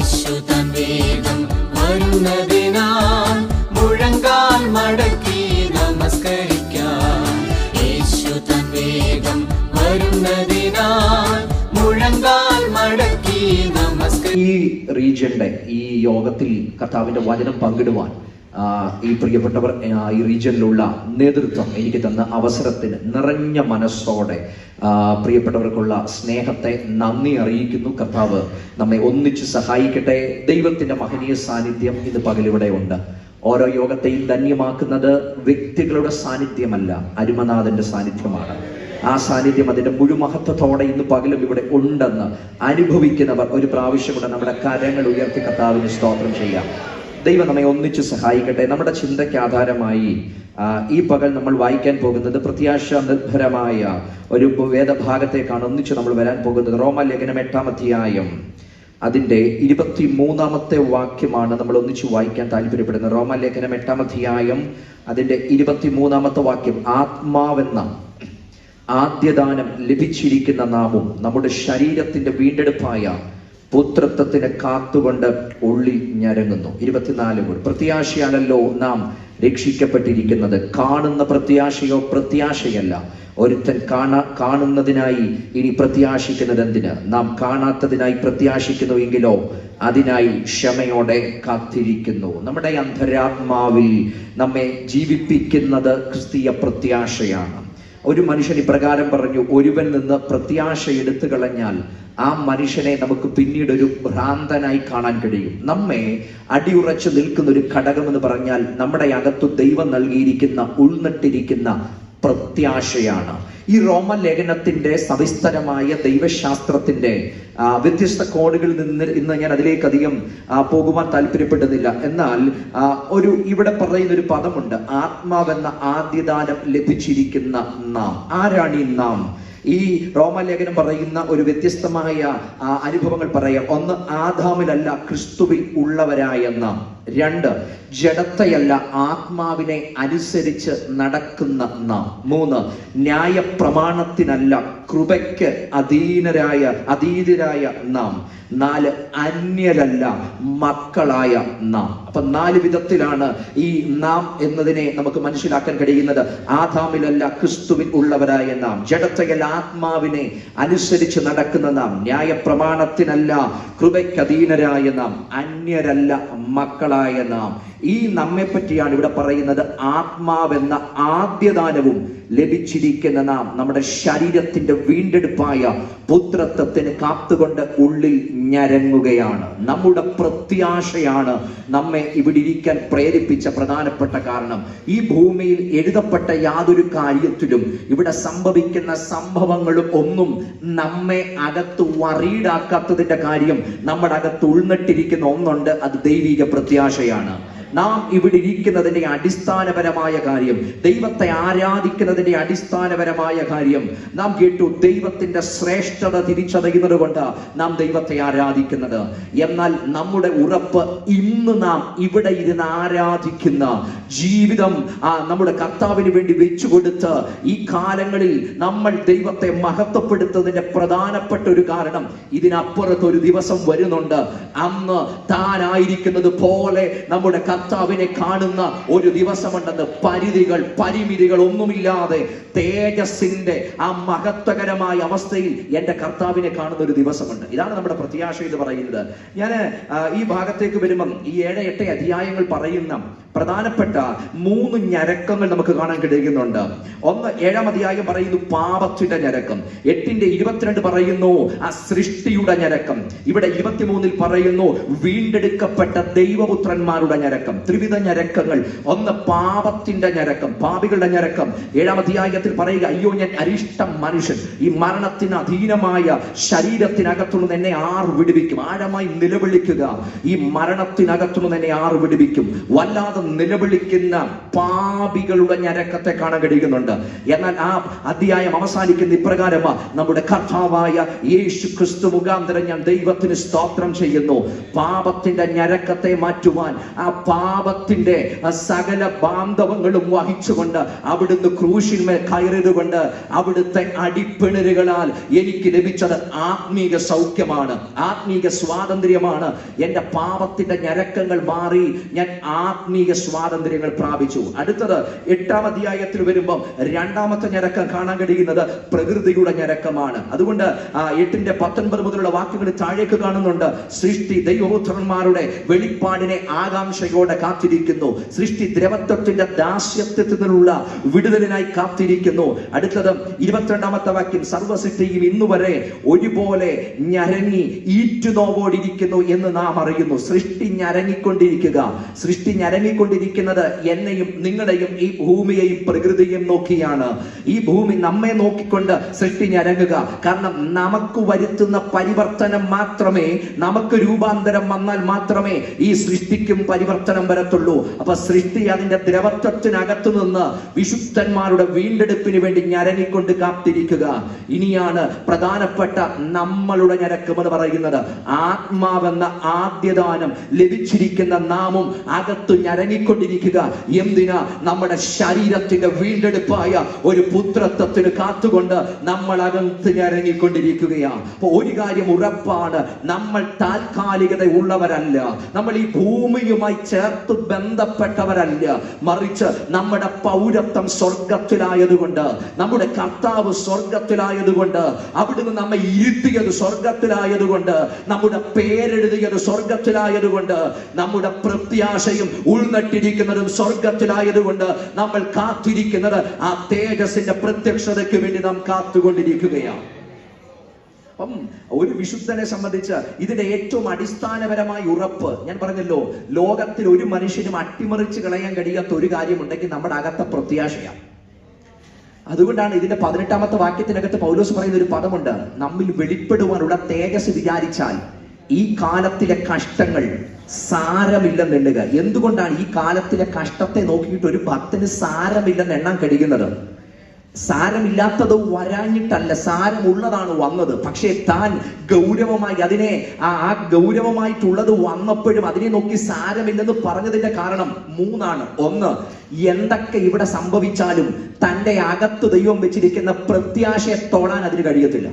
യേശു തൻ വേഗം വരുന്നതിനാൽ മുഴങ്കാൽ മടക്കി നമസ്കരിക്കാം. യേശു തൻ വേഗം വരുന്നതിനാൽ മുഴങ്കാൽ മടക്കി നമസ്കരിക്കാം. ഈ റീജിയന്റെ ഈ യോഗത്തിൽ കർത്താവിന്റെ വചനം പങ്കിടുവാൻ ഈ പ്രിയപ്പെട്ടവർ ഈ റീജിയനിലുള്ള നേതൃത്വം എനിക്ക് തന്ന അവസരത്തിന് നിറഞ്ഞ മനസ്സോടെ പ്രിയപ്പെട്ടവർക്കുള്ള സ്നേഹത്തെ നന്ദി അറിയിക്കുന്നു. കർത്താവ് നമ്മെ ഒന്നിച്ച് സഹായിക്കട്ടെ. ദൈവത്തിന്റെ മഹനീയ സാന്നിധ്യം ഇന്ന് പകലിവിടെ ഉണ്ട്. ഓരോ യോഗത്തെയും ധന്യമാക്കുന്നത് വ്യക്തികളുടെ സാന്നിധ്യമല്ല, അരുമനാഥന്റെ സാന്നിധ്യമാണ്. ആ സാന്നിധ്യം അതിന്റെ മുഴുമഹത്വത്തോടെ ഇന്ന് പകലും ഇവിടെ ഉണ്ടെന്ന് അനുഭവിക്കുന്നവർ ഒരു പ്രാവശ്യം കൂടെ നമ്മുടെ കരങ്ങൾ ഉയർത്തി കർത്താവിന് സ്തോത്രം ചെയ്യാം. ദൈവം നമ്മെ ഒന്നിച്ച് സഹായിക്കട്ടെ. നമ്മുടെ ചിന്തയ്ക്ക് ആധാരമായി ഈ പകൽ നമ്മൾ വായിക്കാൻ പോകുന്നത് പ്രത്യാശ നിർഭരമായ ഒരു വേദഭാഗത്തേക്കാണ് ഒന്നിച്ച് നമ്മൾ വരാൻ പോകുന്നത്. റോമാലേഖനം 8-ാം അധ്യായം അതിന്റെ 23-ാമത്തെ വാക്യമാണ് നമ്മൾ ഒന്നിച്ച് വായിക്കാൻ താല്പര്യപ്പെടുന്നത്. റോമാലേഖനം 8-ാം അധ്യായം അതിന്റെ 23-ാമത്തെ വാക്യം. ആത്മാവെന്ന ആദ്യദാനം ലഭിച്ചിരിക്കുന്ന നാമും നമ്മുടെ ശരീരത്തിന്റെ വീണ്ടെടുപ്പായ പുത്രത്വത്തിന് കാത്തുകൊണ്ട് ഉള്ളിൽ ഞരങ്ങുന്നു. 24 കൂടി. പ്രത്യാശയാണല്ലോ നാം രക്ഷിക്കപ്പെട്ടിരിക്കുന്നത്. കാണുന്ന പ്രത്യാശയോ പ്രത്യാശയല്ല. ഒരുത്തൻ കാണുന്നതിനായി ഇനി പ്രത്യാശിക്കുന്നത് എന്തിന്? നാം കാണാത്തതിനായി പ്രത്യാശിക്കുന്നു എങ്കിലോ അതിനായി ക്ഷമയോടെ കാത്തിരിക്കുന്നു. നമ്മുടെ അന്തരാത്മാവിൽ നമ്മെ ജീവിപ്പിക്കുന്നത് ക്രിസ്തീയ പ്രത്യാശയാണ്. ഒരു മനുഷ്യൻ ഇപ്രകാരം പറഞ്ഞു, ഒരുവൻ നിന്ന് പ്രത്യാശ എടുത്തു കളഞ്ഞാൽ ആ മനുഷ്യനെ നമുക്ക് പിന്നീട് ഒരു ഭ്രാന്തനായി കാണാൻ കഴിയും. നമ്മെ അടിയുറച്ചു നിൽക്കുന്ന ഒരു ഘടകം എന്ന് പറഞ്ഞാൽ നമ്മുടെ അകത്തു ദൈവം നൽകിയിരിക്കുന്ന ഉൾനട്ടിരിക്കുന്ന പ്രത്യാശയാണ്. ഈ റോമൻ ലേഖനത്തിന്റെ സവിസ്തരമായ ദൈവശാസ്ത്രത്തിന്റെ വ്യത്യസ്ത കോണുകളിൽ നിന്ന് ഇന്ന് ഞാൻ അതിലേക്ക് അധികം പോകുവാൻ താല്പര്യപ്പെടുന്നില്ല. എന്നാൽ ഇവിടെ പറയുന്ന ഒരു പദമുണ്ട്, ആത്മാവെന്ന ആദ്യദാനം ലഭിച്ചിരിക്കുന്ന നാം. ആരാണ് ഈ നാം? ഈ റോമാലേഖനം പറയുന്ന ഒരു വ്യത്യസ്തമായ അനുഭവങ്ങൾ പറയാം. ഒന്ന്, ആദാമിലല്ല ക്രിസ്തുവിൽ ഉള്ളവരായ നാം. 2, ജഡത്തെയല്ല ആത്മാവിനെ അനുസരിച്ച് നടക്കുന്ന നാം. 3, ന്യായ പ്രമാണത്തിനല്ല കൃപയ്ക്ക് അതീതരായ നാം. 4, അന്യരല്ല മക്കളായ നാം. അപ്പൊ 4 വിധത്തിലാണ് ഈ നാം എന്നതിനെ നമുക്ക് മനസ്സിലാക്കാൻ കഴിയുന്നത്. ആദാമിലല്ല ക്രിസ്തുവിൽ ഉള്ളവരായ നാം, ജഡത്തെയല്ല ആത്മാവിനെ അനുസരിച്ച് നടക്കുന്ന നാം, ന്യായ പ്രമാണത്തിനല്ല കൃപയ്ക്ക് അധീനരായ നാം, അന്യരല്ല മക്കളായ നാം. ഈ നമ്മെ പറ്റിയാണ് ഇവിടെ പറയുന്നത്. ആത്മാവെന്ന ആദ്യദാനവും ലഭിച്ചിരിക്കുന്ന നാം നമ്മുടെ ശരീരത്തിന്റെ വീണ്ടെടുപ്പായ പുത്രത്വത്തിന് കാത്തുകൊണ്ട് ഉള്ളിൽ ഞരങ്ങുകയാണ്. നമ്മുടെ പ്രത്യാശയാണ് നമ്മെ ഇവിടെ ഇരിക്കാൻ പ്രേരിപ്പിച്ച പ്രധാനപ്പെട്ട കാരണം. ഈ ഭൂമിയിൽ എഴുതപ്പെട്ട യാതൊരു കാര്യത്തിലും ഇവിടെ സംഭവിക്കുന്ന സംഭവങ്ങളും ഒന്നും നമ്മെ അകത്ത് വറീഡാക്കാത്തതിന്റെ കാര്യം നമ്മുടെ അകത്ത് ഉൾനട്ടിരിക്കുന്ന ഒന്നുണ്ട്, അത് ദൈവിക പ്രത്യാശയാണ്. നാം ഇവിടെ ഇരിക്കുന്നതിന്റെ അടിസ്ഥാനപരമായ കാര്യം, ദൈവത്തെ ആരാധിക്കുന്നതിന്റെ അടിസ്ഥാനപരമായ കാര്യം നാം കേട്ടു. ദൈവത്തിന്റെ ശ്രേഷ്ഠത തിരിച്ചറിയുന്നത് കൊണ്ട് നാം ദൈവത്തെ ആരാധിക്കുന്നത്. എന്നാൽ നമ്മുടെ ഉറപ്പ് ഇന്ന് നാം ഇവിടെ ഇരുന്ന് ആരാധിക്കുന്ന ജീവിതം നമ്മുടെ കർത്താവിന് വേണ്ടി വെച്ചുകൊടുത്ത് ഈ കാലങ്ങളിൽ നമ്മൾ ദൈവത്തെ മഹത്വപ്പെടുത്തുന്നതിന്റെ പ്രധാനപ്പെട്ട ഒരു കാരണം, ഇതിനപ്പുറത്ത് ഒരു ദിവസം വരുന്നുണ്ട്, അന്ന് താനായിരിക്കുന്നത് പോലെ നമ്മുടെ കർത്താവിനെ കാണുന്ന ഒരു ദിവസമുണ്ടെന്ന്. പരിമിതികൾ ഒന്നുമില്ലാതെ തേജസ്സിന്റെ ആ മഹത്വകരമായ അവസ്ഥയിൽ എന്റെ കർത്താവിനെ കാണുന്ന ഒരു ദിവസമുണ്ട്. ഇതാണ് നമ്മുടെ പ്രത്യാശ എന്ന് പറയുന്നത്. ഞാൻ ഈ ഭാഗത്തേക്ക് വരുമ്പം ഈ 7-8 അധ്യായങ്ങൾ പറയുന്ന പ്രധാനപ്പെട്ട 3 ഞരക്കങ്ങൾ നമുക്ക് കാണാൻ കഴിയുന്നുണ്ട്. ഒന്ന്, 7-ാം അധ്യായം പറയുന്നു പാപത്തിന്റെ ഞരക്കം. 8-ന്റെ 22 പറയുന്നു ആ സൃഷ്ടിയുടെ ഞരക്കം. ഇവിടെ 23-ൽ പറയുന്നു വീണ്ടെടുക്കപ്പെട്ട ദൈവപുത്രന്മാരുടെ ഞരക്കം. ത്രിവിധ ഞരക്കങ്ങൾ. ഒന്ന്, പാപത്തിന്റെ ഞരക്കം, പാപികളുടെ ഞരക്കം. 7-ാം അധ്യായത്തിൽ പറയുക, അയ്യോ ഞാൻ അരിഷ്ടം മനുഷ്യൻ, ഈ മരണത്തിന് അധീനമായ ശരീരത്തിനകത്തുനിന്ന് എന്നെ ആർ വിടുവിക്കും? ആഴമായി നിലവിളിക്കുക, ഈ മരണത്തിനകത്തുനിന്ന് എന്നെ ആർ വിടുവിക്കും? വല്ലാതെ നിലവിളിക്കുന്ന പാപികളുടെ ഞരക്കത്തെ കാണാൻ കഴിയുന്നുണ്ട്. എന്നാൽ ആ അധ്യായം അവസാനിക്കുന്ന ഇപ്രകാരമാ, നമ്മുടെ കർത്താവായ യേശു ക്രിസ്തു മുഖാന്തരം ഞാൻ ദൈവത്തിന് സ്തോത്രം ചെയ്യുന്നു. പാപത്തിന്റെ ഞരക്കത്തെ മാറ്റുവാൻ, ആ പാപത്തിന്റെ സകല ബാന്ധവങ്ങളും വഹിച്ചുകൊണ്ട് അവിടുന്ന് ക്രൂശിന്മേൽ കയറിയതുകൊണ്ട് അവിടുത്തെ അടിപ്പിണരുകളാൽ എനിക്ക് ലഭിച്ചത് ആത്മീക സൗഖ്യമാണ്, ആത്മീക സ്വാതന്ത്ര്യമാണ്. എന്റെ പാപത്തിന്റെ ഞരക്കങ്ങൾ മാറി ഞാൻ ആത്മീക സ്വാതന്ത്ര്യങ്ങൾ പ്രാപിച്ചു. അടുത്തത് 8-ാം അധ്യായത്തിൽ വരുമ്പോൾ രണ്ടാമത്തെ ഞരക്കം കാണാൻ കഴിയുന്നത് പ്രകൃതിയുടെ ഞരക്കമാണ്. അതുകൊണ്ട് 8:19 മുതലുള്ള വാക്യങ്ങൾ താഴേക്ക് കാണുന്നുണ്ട്. സൃഷ്ടി ദൈവപുത്രന്മാരുടെ വെളിപ്പാടിനെ ആകാംക്ഷയോടെ കാത്തിരിക്കുന്നു. സൃഷ്ടി ദ്രവത്വത്തിന്റെ ദാസ്യത്വത്തിൽ നിന്നുള്ള വിടുതലിനായി കാത്തിരിക്കുന്നു. അടുത്തത് 22-ാമത്തെ വാക്യം, സർവ്വസൃഷ്ടിയും ഇന്നുവരെ ഒരുപോലെ ഞരങ്ങി ഈറ്റുനോവോടിരിക്കുന്നു എന്ന് നാം അറിയുന്നു. സൃഷ്ടി ഞരങ്ങിക്കൊണ്ടിരിക്കുക. സൃഷ്ടി ഞരങ്ങിക്കൊണ്ടിരിക്കുന്നത് എന്നെയും നിങ്ങളെയും ഈ ഭൂമിയെയും പ്രകൃതിയെയും നോക്കിയാണ്. ഈ ഭൂമി നമ്മെ നോക്കിക്കൊണ്ട് സൃഷ്ടി ഞരങ്ങുക. കാരണം നമുക്ക് വരുത്തുന്ന പരിവർത്തനം മാത്രമേ, നമുക്ക് രൂപാന്തരം വന്നാൽ മാത്രമേ ഈ സൃഷ്ടിക്കും പരിവർത്തനം വരത്തുള്ളൂ. അപ്പൊ സൃഷ്ടി അതിന്റെ ദ്രവത്വത്തിനകത്തു നിന്ന് വിശുദ്ധന്മാരുടെ വീണ്ടെടുപ്പിന് വേണ്ടി ഞരങ്ങിക്കൊണ്ട് കാത്തിരിക്കുക. ഇനിയാണ് പ്രധാനപ്പെട്ട നമ്മളുടെ ഞരക്കം എന്ന് പറയുന്നത്. ആത്മാവെന്ന ആദ്യദാനം ലഭിച്ചിരിക്കുന്ന നാമും അകത്ത് ഞരങ്ങിക്കൊണ്ടിരിക്കുക. എന്തിനാ? നമ്മുടെ ശരീരത്തിന്റെ വീണ്ടെടുപ്പായ ഒരു പുത്രത്വത്തിന് കാത്തുകൊണ്ട് നമ്മൾ അകത്ത് ഞരങ്ങിക്കൊണ്ടിരിക്കുകയാണ്. അപ്പൊ ഒരു കാര്യം ഉറപ്പാണ്, നമ്മൾ താൽക്കാലികത ഉള്ളവരല്ല, നമ്മൾ ഈ ഭൂമിയുമായി ചേർത്ത് ബന്ധപ്പെട്ടവരല്ല. മറിച്ച് നമ്മുടെ പൗരത്വം സ്വർഗത്തിലായതുകൊണ്ട്, നമ്മുടെ കർത്താവ് സ്വർഗത്തിലായതുകൊണ്ട്, അവിടുന്ന് നമ്മെ ഇരുത്തിയത് സ്വർഗത്തിലായതുകൊണ്ട്, നമ്മുടെ പേരെഴുതിയത് സ്വർഗത്തിലായതുകൊണ്ട്, നമ്മുടെ പ്രത്യാശയും ഉൾനട്ടിരിക്കുന്നതും സ്വർഗത്തിലായതുകൊണ്ട് നമ്മൾ കാത്തിരിക്കുന്നത് ആ തേജസ്സിന്റെ പ്രത്യക്ഷതയ്ക്ക് വേണ്ടി നാം കാത്തുകൊണ്ടിരിക്കുകയാണ്. അപ്പം ഒരു വിശുദ്ധനെ സംബന്ധിച്ച് ഇതിന്റെ ഏറ്റവും അടിസ്ഥാനപരമായ ഉറപ്പ് ഞാൻ പറഞ്ഞല്ലോ, ലോകത്തിൽ ഒരു മനുഷ്യനും അട്ടിമറിച്ച് കളയാൻ കഴിയാത്ത ഒരു കാര്യമുണ്ടെങ്കിൽ നമ്മുടെ അകത്തെ പ്രത്യാശയാണ്. അതുകൊണ്ടാണ് ഇതിന്റെ 18-ാമത്തെ വാക്യത്തിനകത്ത് പൗലോസ് പറയുന്ന ഒരു പദമുണ്ട്, നമ്മിൽ വെളിപ്പെടുവാനുള്ള തേജസ് വിചാരിച്ചാൽ ഈ കാലത്തിലെ കഷ്ടങ്ങൾ സാരമില്ലെന്നെണ്ണുക. എന്തുകൊണ്ടാണ് ഈ കാലത്തിലെ കഷ്ടത്തെ നോക്കിയിട്ട് ഒരു ഭക്തന് സാരമില്ലെന്ന് എണ്ണാൻ കഴിയുന്നത്? സാരമില്ലാത്തത് വരാഞ്ഞിട്ടല്ല, സാരമുള്ളതാണ് വന്നത്. പക്ഷേ താൻ ഗൗരവമായി അതിനെ ആ ഗൗരവമായിട്ടുള്ളത് വന്നപ്പോഴും അതിനെ നോക്കി സാരമില്ലെന്ന് പറഞ്ഞതിന്റെ കാരണം 3 ഒന്ന്, എന്തൊക്കെ ഇവിടെ സംഭവിച്ചാലും തന്റെ അകത്ത് ദൈവം വെച്ചിരിക്കുന്ന പ്രത്യാശയെ തൊടാൻ അതിന് കഴിയത്തില്ല.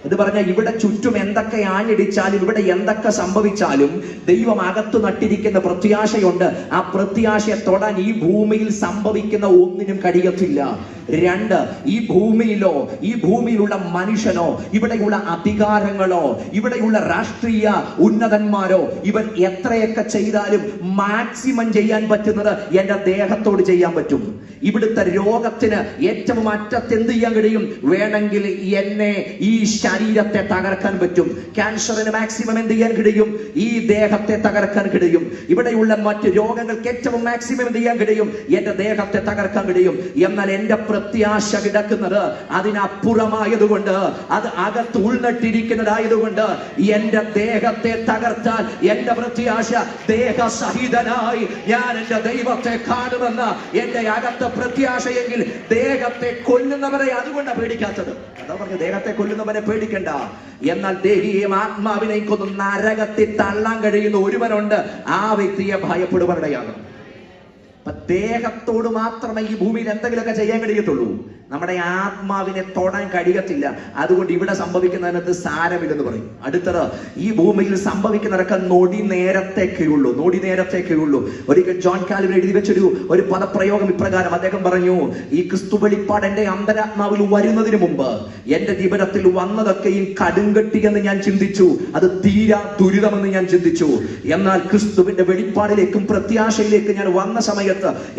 എന്ന് പറഞ്ഞാൽ ഇവിടെ ചുറ്റും എന്തൊക്കെ ആഞ്ഞടിച്ചാലും, ഇവിടെ എന്തൊക്കെ സംഭവിച്ചാലും ദൈവം അകത്ത് നട്ടിരിക്കുന്ന പ്രത്യാശയുണ്ട്. ആ പ്രത്യാശയെ തൊടാൻ ഈ ഭൂമിയിൽ സംഭവിക്കുന്ന ഒന്നിനും കഴിയത്തില്ല. 2, ഈ ഭൂമിയിലോ ഈ ഭൂമിയിലുള്ള മനുഷ്യനോ ഇവിടെയുള്ള അധികാരങ്ങളോ ഇവിടെയുള്ള രാഷ്ട്രീയ ഉന്നതന്മാരോ ഇവൻ എത്രയൊക്കെ ചെയ്താലും മാക്സിമം ചെയ്യാൻ പറ്റുന്നത് എന്റെ ദേഹത്തോട് ചെയ്യാൻ പറ്റും. ഇവിടുത്തെ രോഗത്തിന് ഏറ്റവും അറ്റത്ത് എന്ത് ചെയ്യാൻ കഴിയും? വേണമെങ്കിൽ എന്നെ ഈ ശരീരത്തെ തകർക്കാൻ പറ്റും. ക്യാൻസറിന് മാക്സിമം എന്ത് ചെയ്യാൻ കഴിയും? ഈ ദേഹത്തെ തകർക്കാൻ കഴിയും. ഇവിടെയുള്ള മറ്റ് രോഗങ്ങൾക്ക് ഏറ്റവും മാക്സിമം എന്ത് ചെയ്യാൻ കഴിയും? എന്റെ ദേഹത്തെ തകർക്കാൻ കഴിയും. എന്നാൽ എന്റെ പ്രത്യാശ കിടക്കുന്നത് അതിനപ്പുറമായതുകൊണ്ട്, അത് അകത്ത് ഉൾനട്ടിരിക്കുന്നതായതുകൊണ്ട് എന്റെ ദേഹത്തെ തകർത്താൽ എന്റെ പ്രത്യാശ ദേഹസഹിതനായി ഞാൻ എന്റെ ദൈവത്തെ കാണുമെന്ന് എന്റെ അകത്ത് പ്രത്യാശയെങ്കിൽ ദേഹത്തെ കൊല്ലുന്നവരെ അതുകൊണ്ടാണ് പേടിക്കാത്തത്. അതാ പറഞ്ഞു, ദേഹത്തെ കൊല്ലുന്നവനെ പേടിക്കണ്ട, എന്നാൽ ദേഹിയെയും ആത്മാവിനെയും കൊന്ന് നരകത്തിൽ തള്ളാൻ കഴിയുന്ന ഒരുവനുണ്ട്, ആ വ്യക്തിയെ ഭയപ്പെടുവാനിടയാകും. അപ്പൊ ദേഹത്തോട് മാത്രമേ ഈ ഭൂമിയിൽ എന്തെങ്കിലുമൊക്കെ ചെയ്യാൻ കഴിയത്തുള്ളൂ, നമ്മുടെ ആത്മാവിനെ തൊടാൻ കഴിയത്തില്ല. അതുകൊണ്ട് ഇവിടെ സംഭവിക്കുന്നതിനകത്ത് സാരമില്ലെന്ന് പറയും. അടുത്തത്, ഈ ഭൂമിയിൽ സംഭവിക്കുന്നതൊക്കെ നൊടി നേരത്തേക്കേ ഉള്ളൂ. ഒരിക്കൽ ജോൺ കാൽവിൻ എഴുതി വെച്ചൊരു പദപ്രയോഗം ഇപ്രകാരം അദ്ദേഹം പറഞ്ഞു, ഈ ക്രിസ്തു വെളിപ്പാട് എന്റെ അന്തരാത്മാവിൽ വരുന്നതിന് മുമ്പ് എന്റെ ജീവിതത്തിൽ വന്നതൊക്കെയും കടുങ്കട്ടിയെന്ന് ഞാൻ ചിന്തിച്ചു, അത് തീരാ ദുരിതമെന്ന് ഞാൻ ചിന്തിച്ചു. എന്നാൽ ക്രിസ്തുവിന്റെ വെളിപ്പാടിലേക്കും പ്രത്യാശയിലേക്കും ഞാൻ വന്ന സമയത്ത്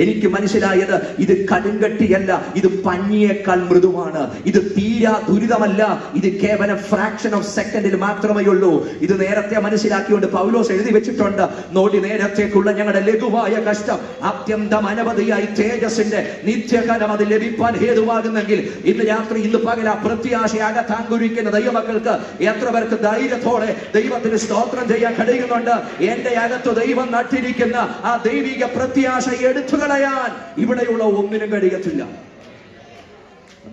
എനിക്ക് മനസ്സിലായത് ഇത് കടുങ്കട്ടിയല്ല, ഇത് പഞ്ഞിയേക്കാൾ മൃദുവാണ്. ഇത് തീരാ ദുരിതമല്ല, ഇത് കേവലം ഫ്രാക്ഷൻ ഓഫ് സെക്കൻഡിൽ മാത്രമേ ഉള്ളൂ. ഇത് നേരത്തെ മനസ്സിലാക്കിക്കൊണ്ട് പൗലോസ് എഴുതി വെച്ചിട്ടുണ്ട്, നോടി നേരത്തേക്കുള്ള ഞങ്ങളുടെ ലഘുവായ കഷ്ടം അത്യന്തം അനവധിയായി തേജസ്സിന്റെ നിത്യകാലം അത് ലഭിപ്പാൻ ഹേതുവാകുന്നെങ്കിൽ ഇന്ന് രാത്രി ഇന്ന് പകൽ ആ പ്രത്യാശയാകെ താങ്കുരിക്കുന്ന ദൈവമക്കൾക്ക് എത്ര പേർക്ക് ധൈര്യത്തോടെ ദൈവത്തിന് സ്തോത്രം ചെയ്യാൻ കഴിയുന്നുണ്ട്? എന്റെ അകത്ത് ദൈവം നട്ടിരിക്കുന്ന ആ ദൈവിക പ്രത്യാശ എടുത്തു കളയാൻ ഇവിടെയുള്ള ഒന്നിനും കഴിയത്തില്ല.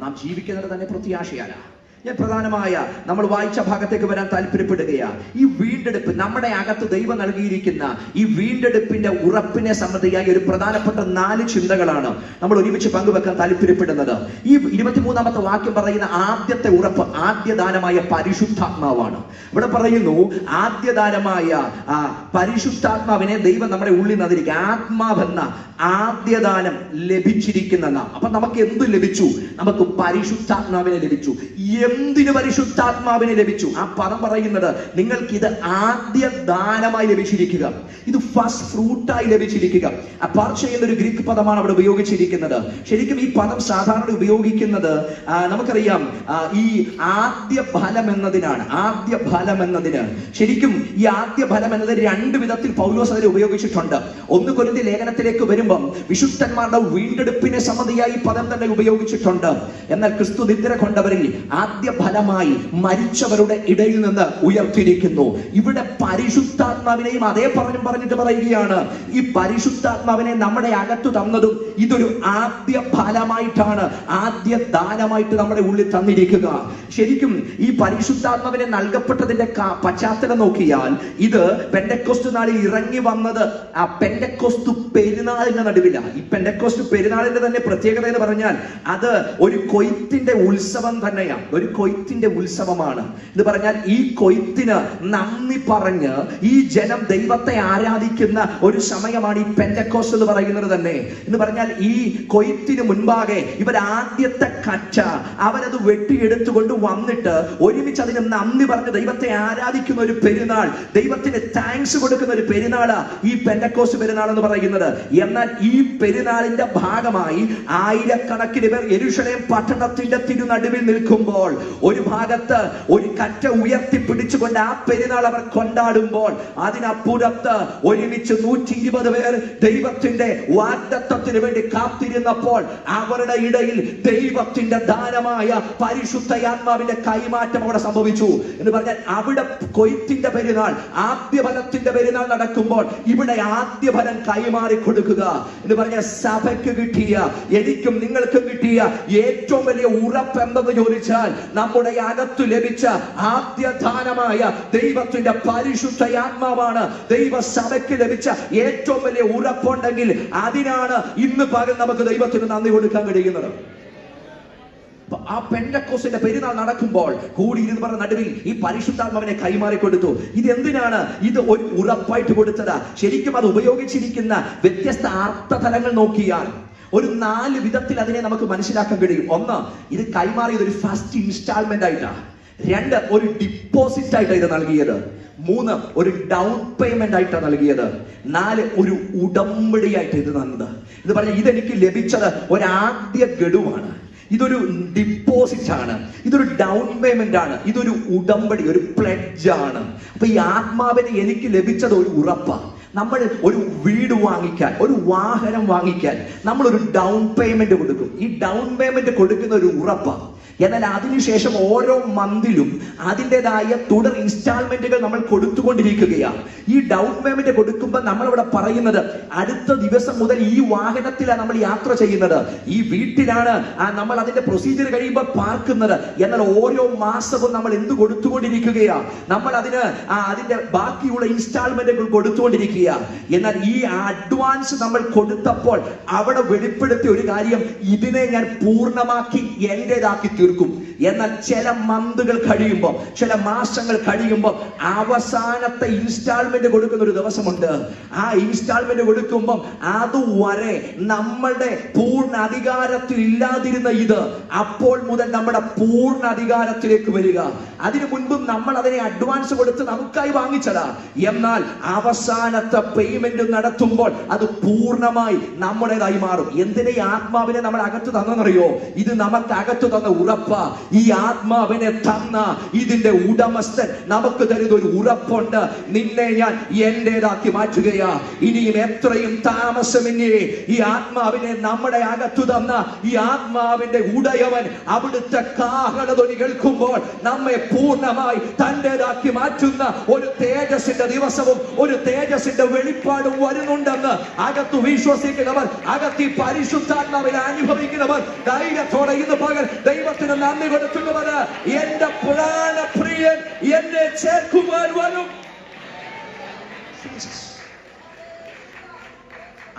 നാം ജീവിക്കുന്നത് തന്നെ പ്രത്യാശയാല. ഞാൻ പ്രധാനമായ നമ്മൾ വായിച്ച ഭാഗത്തേക്ക് വരാൻ താല്പര്യപ്പെടുകയാണ്. ഈ വീണ്ടെടുപ്പ്, നമ്മുടെ അകത്ത് ദൈവം നൽകിയിരിക്കുന്ന ഈ വീണ്ടെടുപ്പിന്റെ ഉറപ്പിനെ സംബന്ധിയായി ഒരു പ്രധാനപ്പെട്ട 4 ചിന്തകളാണ് നമ്മൾ ഒരുമിച്ച് പങ്കുവെക്കാൻ താല്പര്യപ്പെടുന്നത്. ഈ 23-ാമത്തെ വാക്യം പറയുന്ന ആദ്യത്തെ ഉറപ്പ് ആദ്യദാനമായ പരിശുദ്ധാത്മാവാണ്. ഇവിടെ പറയുന്നു ആദ്യദാനമായ പരിശുദ്ധാത്മാവിനെ ദൈവം നമ്മുടെ ഉള്ളിൽ നിന്നിരിക്കുക. ആത്മാവെന്ന ആദ്യദാനം ലഭിച്ചിരിക്കുന്ന നാം. അപ്പൊ നമുക്ക് എന്ത് ലഭിച്ചു? നമുക്ക് പരിശുദ്ധാത്മാവിനെ ലഭിച്ചു. എന്തിന് പരിശുദ്ധാത്മാവിനെ ലഭിച്ചു? ആ പദം പറയുന്നത് നിങ്ങൾക്ക് ഇത് ആദ്യ ദാനമായി ലഭിച്ചിരിക്കുക, ഇത് ഫസ്റ്റ് ഫ്രൂട്ടായി ലഭിച്ചിരിക്കുക. അപ്പാർട്ട് ചെയ്യുന്ന ഒരു ഗ്രീക്ക് പദമാണ് അവിടെ ഉപയോഗിച്ചിരിക്കുന്നത്. ശരിക്കും ഈ പദം സാധാരണ ഉപയോഗിക്കുന്നത് നമുക്കറിയാം ഈ ആദ്യ ഫലം എന്നതിനാണ്. ആദ്യ ഫലം എന്നതിന് ശരിക്കും ഈ ആദ്യ ഫലം എന്നത് 2 വിധത്തിൽ പൗലോസ് അതിൽ ഉപയോഗിച്ചിട്ടുണ്ട്. 1 കൊരിന്ത്യർ ലേഖനത്തിലേക്ക് വരുമ്പം വിശുദ്ധന്മാരുടെ വീണ്ടെടുപ്പിനെ സംബന്ധിയായി പദം തന്നെ ഉപയോഗിച്ചിട്ടുണ്ട്. എന്നാൽ ക്രിസ്തു നിദ്ര കൊണ്ടവരിൽ ആദ്യ ഫലമായി മരിച്ചവരുടെ ഇടയിൽ നിന്ന് ഉയർത്തിയിരിക്കുന്നു. ഇവിടെ പരിശുദ്ധാത്മാവിനെയും അതേ പറഞ്ഞിട്ട് പറയുകയാണ്, ഈ പരിശുദ്ധാത്മാവിനെ നമ്മുടെ അകത്തു തന്നതും ഇതൊരു ആദ്യ ഫലമായിട്ടാണ്, ആദ്യ ദാനമായിട്ട് നമ്മുടെ ഉള്ളിൽ തന്നിരിക്കുക. ശരിക്കും ഈ പരിശുദ്ധാത്മാവിനെ നൽകപ്പെട്ടതിന്റെ പശ്ചാത്തലം നോക്കിയാൽ ഇത് പെന്തക്കോസ്ത് നാളിൽ ഇറങ്ങി വന്നത് ആ പെന്തക്കോസ്ത് പെരുന്നാളിന്റെ നടുവിലാണ്. ഈ പെന്തക്കോസ്ത് പെരുന്നാളിന്റെ തന്നെ പ്രത്യേകത എന്ന് പറഞ്ഞാൽ അത് ഒരു കൊയ്ത്തിന്റെ ഉത്സവം തന്നെയാണ്, ഒരു കൊയ്ത്തിന്റെ ഉത്സവമാണ്. എന്ന് പറഞ്ഞാൽ ഈ കൊയ്ത്തിന് നന്ദി പറഞ്ഞ് ഈ ജനം ദൈവത്തെ ആരാധിക്കുന്ന ഒരു സമയമാണ് ഈ പെന്തക്കോസ്ത് എന്ന് പറയുന്നത് തന്നെ. എന്ന് പറഞ്ഞാൽ ഈ കൊയ്ത്തിന് മുൻപാകെ ഇവർ ആദ്യത്തെ കച്ച അവരത് വെട്ടിയെടുത്തുകൊണ്ട് വന്നിട്ട് ഒരുമിച്ച് അതിന് നന്ദി പറഞ്ഞ് ദൈവത്തെ ആരാധിക്കുന്ന ഒരു പെരുന്നാൾ, ദൈവത്തിന് താങ്ക്സ് കൊടുക്കുന്ന ഒരു പെരുന്നാള് ഈ പെന്തക്കോസ്ത് പെരുന്നാൾ എന്ന് പറയുന്നത്. എന്നാൽ ഈ പെരുന്നാളിന്റെ ഭാഗമായി ആയിരക്കണക്കിന് പേർ യെരൂശലേം പട്ടണത്തിന്റെ തിരുനടുവിൽ നിൽക്കുമ്പോൾ ഒരു ഭാഗത്ത് ഒരു കറ്റ ഉയർത്തി പിടിച്ചുകൊണ്ട് ആ പെരുന്നാൾ അവർ കൊണ്ടാടുമ്പോൾ അതിനപ്പുറത്ത് ഒരുമിച്ച് 120 പേർ ദൈവത്തിന്റെ വാഗ്ദത്തത്തിന് വേണ്ടി കാത്തിരുന്നപ്പോൾ അവരുടെ ഇടയിൽ ദൈവത്തിന്റെ ദാനമായ പരിശുദ്ധാത്മാവിന്റെ കൈമാറ്റം അവിടെ സംഭവിച്ചു. എന്ന് പറഞ്ഞാൽ അവിടെ കൊയ്ത്തിന്റെ പെരുന്നാൾ, ആദ്യഫലത്തിന്റെ പെരുന്നാൾ നടക്കുമ്പോൾ ഇവിടെ ആദ്യഫലം കൈമാറി കൊടുക്കുക എന്ന് പറഞ്ഞാൽ സഭയ്ക്ക് കിട്ടിയ, എനിക്കും നിങ്ങൾക്കും കിട്ടിയ ഏറ്റവും വലിയ ഉറപ്പ് എന്തെന്ന് ചോദിച്ചാൽ നമ്മുടെ അകത്തു ലഭിച്ച ആദ്യദാനമായ ദൈവത്തിന്റെ പരിശുദ്ധാത്മാവാണ്. ദൈവസഭയ്ക്ക് ലഭിച്ച ഏറ്റവും വലിയ ഉറപ്പുണ്ടെങ്കിൽ അതിനാണ് ഇന്ന് പകൽ നമുക്ക് ദൈവത്തിന് നന്ദി കൊടുക്കാൻ കഴിയുന്നത്. ആ പെന്തക്കോസ്തിന്റെ പെരുന്നാൾ നടക്കുമ്പോൾ കൂടിയിരുന്ന് പറഞ്ഞ നടുവിൽ ഈ പരിശുദ്ധാത്മാവിനെ കൈമാറി കൊടുത്തു. ഇത് എന്തിനാണ്? ഇത് ഒരു ഉറപ്പായിട്ട് കൊടുത്തതാ. ശരിക്കും അത് ഉപയോഗിച്ചിരിക്കുന്ന വ്യത്യസ്ത അർത്ഥതലങ്ങൾ നോക്കിയാൽ ഒരു 4 വിധത്തിൽ അതിനെ നമുക്ക് മനസ്സിലാക്കാൻ കഴിയും. 1, ഇത് കൈമാറിയത് ഒരു ഫസ്റ്റ് ഇൻസ്റ്റാൾമെന്റ് ആയിട്ടാണ്. 2, ഒരു ഡിപ്പോസിറ്റ് ആയിട്ടാണ് ഇത് നൽകിയത്. 3, ഒരു ഡൗൺ പേയ്മെന്റ് ആയിട്ടാണ് നൽകിയത്. 4, ഒരു ഉടമ്പടിയായിട്ട് ഇത് തന്നത്. ഇത് പറഞ്ഞാൽ ഇതെനിക്ക് ലഭിച്ചത് ഒരാദ്യ ഗഡുവാണ്, ഇതൊരു ഡിപ്പോസിറ്റ് ആണ്, ഇതൊരു ഡൗൺ പേയ്മെന്റ് ആണ്, ഇതൊരു ഉടമ്പടി, ഒരു പ്ലെഡ്ജ് ആണ്. അപ്പൊ ഈ ആത്മാവിനെ എനിക്ക് ലഭിച്ചത് ഒരു ഉറപ്പാണ്. നമ്മൾ ഒരു വീട് വാങ്ങിക്കാൻ, ഒരു വാഹനം വാങ്ങിക്കാൻ നമ്മൾ ഒരു ഡൗൺ പേയ്മെന്റ് കൊടുക്കും. ഈ ഡൗൺ പേയ്മെന്റ് കൊടുക്കുന്ന ഒരു ഉറപ്പാണ്. എന്നാൽ അതിനുശേഷം ഓരോ മന്തിലും അതിൻ്റെതായ തുടർ ഇൻസ്റ്റാൾമെന്റുകൾ നമ്മൾ കൊടുത്തുകൊണ്ടിരിക്കുകയാണ്. ഈ ഡൗൺ പേയ്മെന്റ് കൊടുക്കുമ്പോൾ നമ്മളിവിടെ പറയുന്നത് അടുത്ത ദിവസം മുതൽ ഈ വാഹനത്തിലാണ് നമ്മൾ യാത്ര ചെയ്യുന്നത്, ഈ വീട്ടിലാണ് നമ്മൾ അതിന്റെ പ്രൊസീജിയർ കഴിയുമ്പോൾ പാർക്കുന്നത്. എന്നാൽ ഓരോ മാസവും നമ്മൾ എന്ത് കൊടുത്തുകൊണ്ടിരിക്കുകയാണ്? നമ്മൾ അതിന്റെ ബാക്കിയുള്ള ഇൻസ്റ്റാൾമെന്റുകൾ കൊടുത്തുകൊണ്ടിരിക്കുക. എന്നാൽ ഈ അഡ്വാൻസ് നമ്മൾ കൊടുത്തപ്പോൾ അവിടെ വെളിപ്പെടുത്തിയ ഒരു കാര്യം, ഇതിനെ ഞാൻ പൂർണ്ണമാക്കി എന്റേതാക്കി തീർക്കും. എന്നാൽ ചില മന്തുകൾ കഴിയുമ്പോൾ, ചില മാസങ്ങൾ കഴിയുമ്പോൾ അവസാനത്തെ ഇൻസ്റ്റാൾമെന്റ് കൊടുക്കുന്ന ഒരു ദിവസമുണ്ട്. ആ ഇൻസ്റ്റാൾമെന്റ് കൊടുക്കുമ്പോൾ അതുവരെ നമ്മളുടെ പൂർണ്ണ അധികാരത്തിൽ ഇല്ലാതിരുന്ന ഇത് അപ്പോൾ മുതൽ നമ്മുടെ പൂർണ്ണ അധികാരത്തിലേക്ക് വരിക. അതിനു മുൻപും നമ്മൾ അതിനെ അഡ്വാൻസ് കൊടുത്ത് നമുക്കായി വാങ്ങിച്ചതാ. എന്നാൽ അവസാനത്തെ പേയ്മെന്റ് നടത്തുമ്പോൾ അത് പൂർണ്ണമായി നമ്മുടേതായി മാറും. എന്തിനെ ആത്മാവിനെ നമ്മൾ അകത്ത് തന്നറിയോ? ഇത് നമുക്ക് അകത്ത് തന്ന ഉറപ്പ. ഈ ആത്മാവിനെ തന്ന ഇതിന്റെ ഉടമസ്ഥൻ നമുക്ക് തരുന്ന ഒരു ഉറപ്പുണ്ട്, നിന്നെ ഞാൻ എന്റേതാക്കി മാറ്റുകയാ. ഇനിയും എത്രയും താമസമെന്നേ ഈ ആത്മാവിനെ നമ്മുടെ അകത്തു തന്ന ഈ ആത്മാവിന്റെ ഉടയവൻ അവിടുത്തെ കാഹളധ്വനി കേൾക്കുമ്പോൾ നമ്മെ പൂർണ്ണമായി തന്റേതാക്കി മാറ്റുന്ന ഒരു തേജസ്സിന്റെ ദിവസവും ഒരു തേജസ്സിന്റെ വെളിപ്പാടും വരുന്നുണ്ടെന്ന് അകത്തു വിശ്വസിക്കുന്നവർ, അകത്ത് പരിശുദ്ധാത്മാവിനെ അനുഭവിക്കുന്നവർ ധൈര്യത്തോടെ ഇന്ന് പകൽ ദൈവത്തിന് നന്ദി വെളിപ്പെടുത്തുന്നവന് എന്റെ പ്രാണപ്രിയൻ എന്നെ ചേർക്കുവാൻ വരും.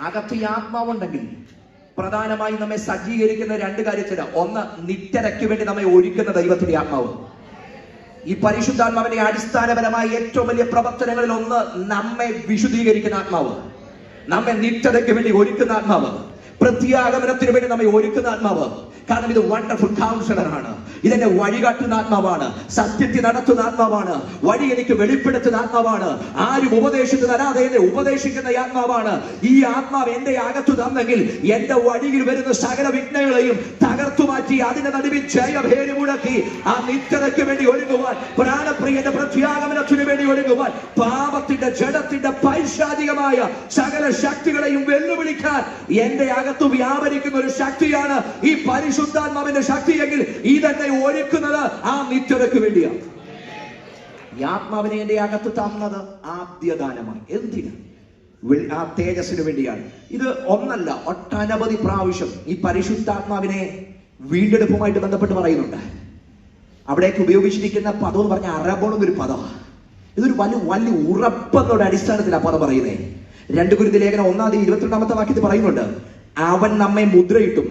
അകത്ത് ഈ ആത്മാവുണ്ടെങ്കിൽ പ്രധാനമായും നമ്മെ സജ്ജീകരിക്കുന്ന രണ്ട് കാര്യത്തിന്, ഒന്ന് നിത്യതയ്ക്ക് വേണ്ടി നമ്മെ ഒരുക്കുന്ന ദൈവത്തിന്റെ ആത്മാവ്. ഈ പരിശുദ്ധാത്മാവിന്റെ അടിസ്ഥാനപരമായ ഏറ്റവും വലിയ പ്രവർത്തനങ്ങളിൽ ഒന്ന് നമ്മെ വിശുദ്ധീകരിക്കുന്ന ആത്മാവ്, നമ്മെ നിത്യതയ്ക്ക് വേണ്ടി ഒരുക്കുന്ന ആത്മാവ്, പ്രത്യാഗമനത്തിന് വേണ്ടി നമ്മെ ഒരുക്കുന്ന ആത്മാവ്. കാരണം ഇത് വണ്ടർഫുൾ കൗൺസിലർ ആണ്, ഇതെന്നെ വഴികാട്ടുന്ന ആത്മാവാണ്, സത്യത്തിൽ നടത്തുന്ന ആത്മാവാണ്, വഴി എനിക്ക് വെളിപ്പെടുത്തുന്ന ആത്മാവാണ്, ആരും ഉപദേശിച്ചു തരാതെ എന്നെ ഉപദേശിക്കുന്ന ആത്മാവാണ്. ഈ ആത്മാവ് എന്റെ അകത്തു തന്നെങ്കിൽ എന്റെ വഴിയിൽ വരുന്ന സകല വിഘ്നങ്ങളെയും തകർത്തു മാറ്റി അതിന്റെ നടുവിൽ ജയഭേരി മുഴക്കി ആ നിത്യതയ്ക്ക് വേണ്ടി ഒരുങ്ങുവാൻ, പ്രാണപ്രിയന്റെ പ്രത്യാഗമനത്തിന് വേണ്ടി ഒരുങ്ങുവാൻ, പാപത്തിന്റെ ജഡത്തിന്റെ പൈശാചികമായ സകല ശക്തികളെയും വെല്ലുവിളിക്കാൻ എന്റെ അകത്ത് വ്യാപരിക്കുന്ന ഒരു ശക്തിയാണ് ഈ പരിശുദ്ധാത്മാവിന്റെ ശക്തിയെങ്കിൽ ഇതെന്നെ ഒരുക്കുന്നത് ആ നിത്യതയ്ക്ക് വേണ്ടിയാണ്. ഈ ആത്മാവിനെ എന്റെ അകത്ത് തന്നത് ആദ്യദാനമായി. എന്തിന്? ആ തേജസ്സിന് വേണ്ടിയാണ്. ഇത് ഒന്നല്ല, ഒട്ടനവധി പ്രാവശ്യം ഈ പരിശുദ്ധാത്മാവിനെ വീണ്ടെടുപ്പുമായിട്ട് ബന്ധപ്പെട്ട് പറയുന്നുണ്ട്. അവിടേക്ക് ഉപയോഗിച്ചിരിക്കുന്ന പദം എന്ന് പറഞ്ഞാൽ അറബോണും ഒരു പദമാണ്. ഇതൊരു വലിയ ഉറപ്പെന്നുള്ള അടിസ്ഥാനത്തിലാണ് പദം പറയുന്നത്. 2 കൊരിന്ത്യർ ലേഖനം 1:22 വാക്യത്തിൽ പറയുന്നുണ്ട്, അവൻ നമ്മെ മുദ്രയിട്ടും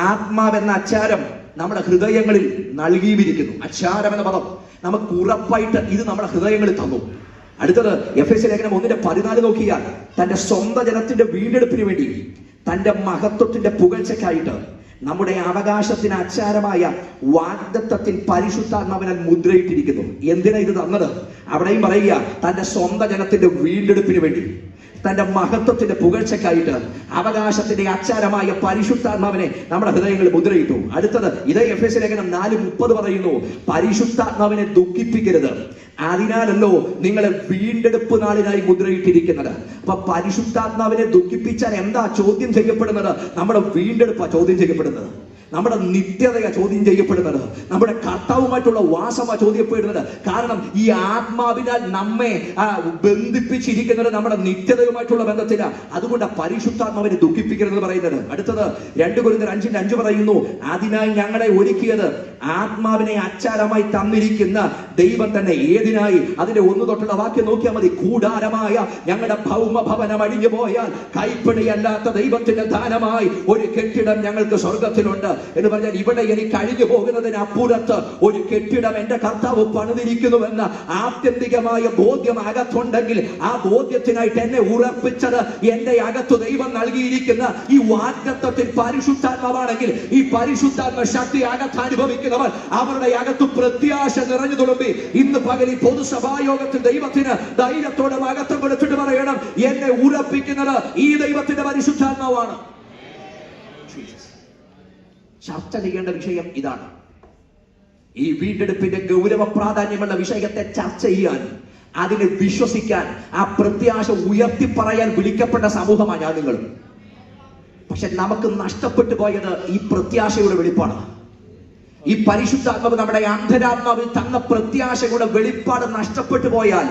ആത്മാവെന്ന അച്ചാരം നമ്മുടെ ഹൃദയങ്ങളിൽ നൽകിയിരിക്കുന്നു. അച്ചാരം എന്ന പദം നമുക്ക് ഉറപ്പായിട്ട് ഇത് നമ്മുടെ ഹൃദയങ്ങളിൽ തന്നു. അടുത്തത് എഫെസ്യ ലേഖനം 1:14 നോക്കിയാൽ, തന്റെ സ്വന്തം ജനത്തിന്റെ വീണ്ടെടുപ്പിന് വേണ്ടി തന്റെ മഹത്വത്തിന്റെ പുകഴ്ചയ്ക്കായിട്ട് നമ്മുടെ അവകാശത്തിന് അച്ചാരമായ വാഗ്ദത്തത്തിൽ പരിശുദ്ധാത്മാവിനാൽ മുദ്രയിട്ടിരിക്കുന്നു. എന്തിനാ ഇത് തന്നത്? അവിടെയും പറയുക, തന്റെ സ്വന്തം ജനത്തിന്റെ വീണ്ടെടുപ്പിന് വേണ്ടി തന്റെ മഹത്വത്തിന്റെ പുകഴ്ചയ്ക്കായിട്ട് അവകാശത്തിന്റെ അച്ചാരമായ പരിശുദ്ധാത്മാവിനെ നമ്മുടെ ഹൃദയങ്ങളിൽ മുദ്രയിട്ടു. അടുത്തത് ഇതേ എഫെസ്യ ലേഖനം 4:30 പറയുന്നു, പരിശുദ്ധാത്മാവിനെ ദുഃഖിപ്പിക്കരുത്, അതിനാലല്ലോ നിങ്ങളെ വീണ്ടെടുപ്പ് നാളിനായി മുദ്രയിട്ടിരിക്കുന്നത്. അപ്പൊ പരിശുദ്ധാത്മാവിനെ ദുഃഖിപ്പിച്ചാൽ എന്താ ചോദ്യം ചെയ്യപ്പെടുന്നത്? നമ്മുടെ വീണ്ടെടുപ്പാ ചോദ്യം ചെയ്യപ്പെടുന്നത്, നമ്മുടെ നിത്യതയാ ചോദ്യം ചെയ്യപ്പെടുന്നത്, നമ്മുടെ കർത്താവുമായിട്ടുള്ള വാസമാ ചോദ്യപ്പെടുന്നത്. കാരണം ഈ ആത്മാവിനാൽ നമ്മെ ബന്ധിപ്പിച്ചിരിക്കുന്നത് നമ്മുടെ നിത്യതയുമായിട്ടുള്ള ബന്ധത്തില. അതുകൊണ്ട് പരിശുദ്ധാത്മാവിനെ ദുഃഖിപ്പിക്കരുത് പറയുന്നത്. അടുത്തത് 2 കൊരിന്ത്യർ 5:5 പറയുന്നു, അതിനായി ഞങ്ങളെ ഒരുക്കിയത് ആത്മാവിനെ അച്ചാരമായി തന്നിരിക്കുന്ന ദൈവം തന്നെ. ഏതിനായി? അതിന്റെ 1 തൊട്ടുള്ള വാക്യം നോക്കിയാൽ മതി. കൂടാരമായ ഞങ്ങളുടെ ഭൗമ ഭവനം അഴിഞ്ഞു പോയാൽ കൈപ്പിടിയല്ലാത്ത ദൈവത്തിന്റെ ദാനമായി ഒരു കെട്ടിടം ഞങ്ങൾക്ക് സ്വർഗത്തിലുണ്ട് എന്ന് പറഞ്ഞാൽ, ഇവിടെ എനിക്ക് അഴിഞ്ഞു പോകുന്നതിന് അപ്പുറത്ത് ഒരു കെട്ടിടം എന്റെ കർത്താവ് പണിതിരിക്കുന്നുവെന്ന ആത്യന്തികമായ ബോധ്യം അകത്തുണ്ടെങ്കിൽ, ആ ബോധ്യത്തിനായിട്ട് എന്നെ ഉറപ്പിച്ചത് എന്റെ അകത്ത് ദൈവം നൽകിയിരിക്കുന്ന ഈ വാഗ്ദത്തത്തിൽ പരിശുദ്ധാത്മാവാണെങ്കിൽ, ഈ പരിശുദ്ധാത്മ ശക്തി അകത്ത് അനുഭവിക്കുന്നവർ അവരുടെ അകത്ത് പ്രത്യാശ നിറഞ്ഞു തുളുമ്പി ഇന്ന് പകൽ ഈ പൊതുസഭായോഗത്തിൽ ദൈവത്തിന് ധൈര്യത്തോടെ അകത്ത് കൊടുത്തിട്ട് പറയണം, എന്നെ ഉറപ്പിക്കുന്നത് ഈ ദൈവത്തിന്റെ പരിശുദ്ധാത്മാവാണ്. ചർച്ച ചെയ്യേണ്ട വിഷയം ഇതാണ്. ഈ വീണ്ടെടുപ്പിന്റെ ഗൗരവ പ്രാധാന്യമുള്ള വിഷയത്തെ ചർച്ച ചെയ്യാൻ, അതിനെ വിശ്വസിക്കാൻ, ആ പ്രത്യാശ ഉയർത്തി പറയാൻ വിളിക്കപ്പെട്ട സമൂഹമാണ് ഞാൻ നിങ്ങൾ. പക്ഷെ നമുക്ക് നഷ്ടപ്പെട്ടു പോയത് ഈ പ്രത്യാശയുടെ വെളിപ്പാട്. ഈ പരിശുദ്ധാത്മാവ് നമ്മുടെ അന്ധരാത്മാവിൽ തന്ന പ്രത്യാശയുടെ വെളിപ്പാട് നഷ്ടപ്പെട്ടു പോയാൽ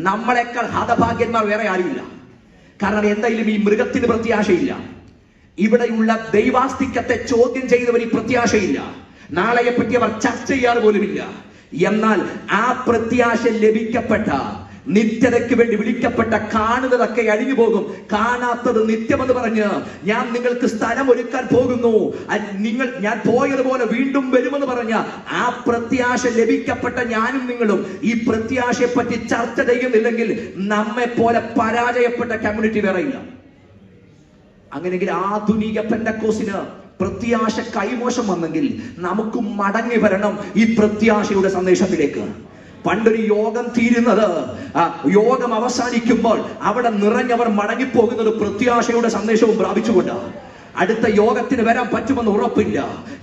നമ്മളെക്കാൾ ഹതഭാഗ്യന്മാർ വേറെ ആരുമില്ല. കാരണം എന്തായാലും ഈ മൃഗത്തിന് പ്രത്യാശയില്ല, ഇവിടെയുള്ള ദൈവാസ്തിക്യത്തെ ചോദ്യം ചെയ്തവർ ഈ പ്രത്യാശയില്ല, നാളെയെ പറ്റി അവർ ചർച്ച ചെയ്യാറ് പോലുമില്ല. എന്നാൽ ആ പ്രത്യാശ ലഭിക്കപ്പെട്ട, നിത്യതയ്ക്ക് വേണ്ടി വിളിക്കപ്പെട്ട, കാണുന്നതൊക്കെ അഴിഞ്ഞു പോകും, കാണാത്തത് നിത്യമെന്ന് പറഞ്ഞ് ഞാൻ നിങ്ങൾക്ക് സ്ഥലം ഒരുക്കാൻ പോകുന്നു, ഞാൻ പോയതുപോലെ വീണ്ടും വരുമെന്ന് പറഞ്ഞ ആ പ്രത്യാശ ലഭിക്കപ്പെട്ട ഞാനും നിങ്ങളും ഈ പ്രത്യാശയെ പറ്റി ചർച്ച ചെയ്യുന്നില്ലെങ്കിൽ നമ്മെ പോലെ പരാജയപ്പെട്ട കമ്മ്യൂണിറ്റി വേറെയില്ല. അങ്ങനെയെങ്കിൽ ആധുനിക പെന്തക്കോസ്തിന് പ്രത്യാശ കൈമോശം വന്നെങ്കിൽ നമുക്ക് മടങ്ങി വരണം ഈ പ്രത്യാശയുടെ സന്ദേശത്തിലേക്ക്. പണ്ടൊരു യോഗം തീരുന്നത്, യോഗം അവസാനിക്കുമ്പോൾ അവിടെ നിറഞ്ഞവർ മടങ്ങിപ്പോകുന്നത് പ്രത്യാശയുടെ സന്ദേശവും പ്രാപിച്ചുകൊണ്ടാണ്. അടുത്ത യോഗത്തിന് വരാൻ പറ്റുമെന്ന് ഉറപ്പില്ല,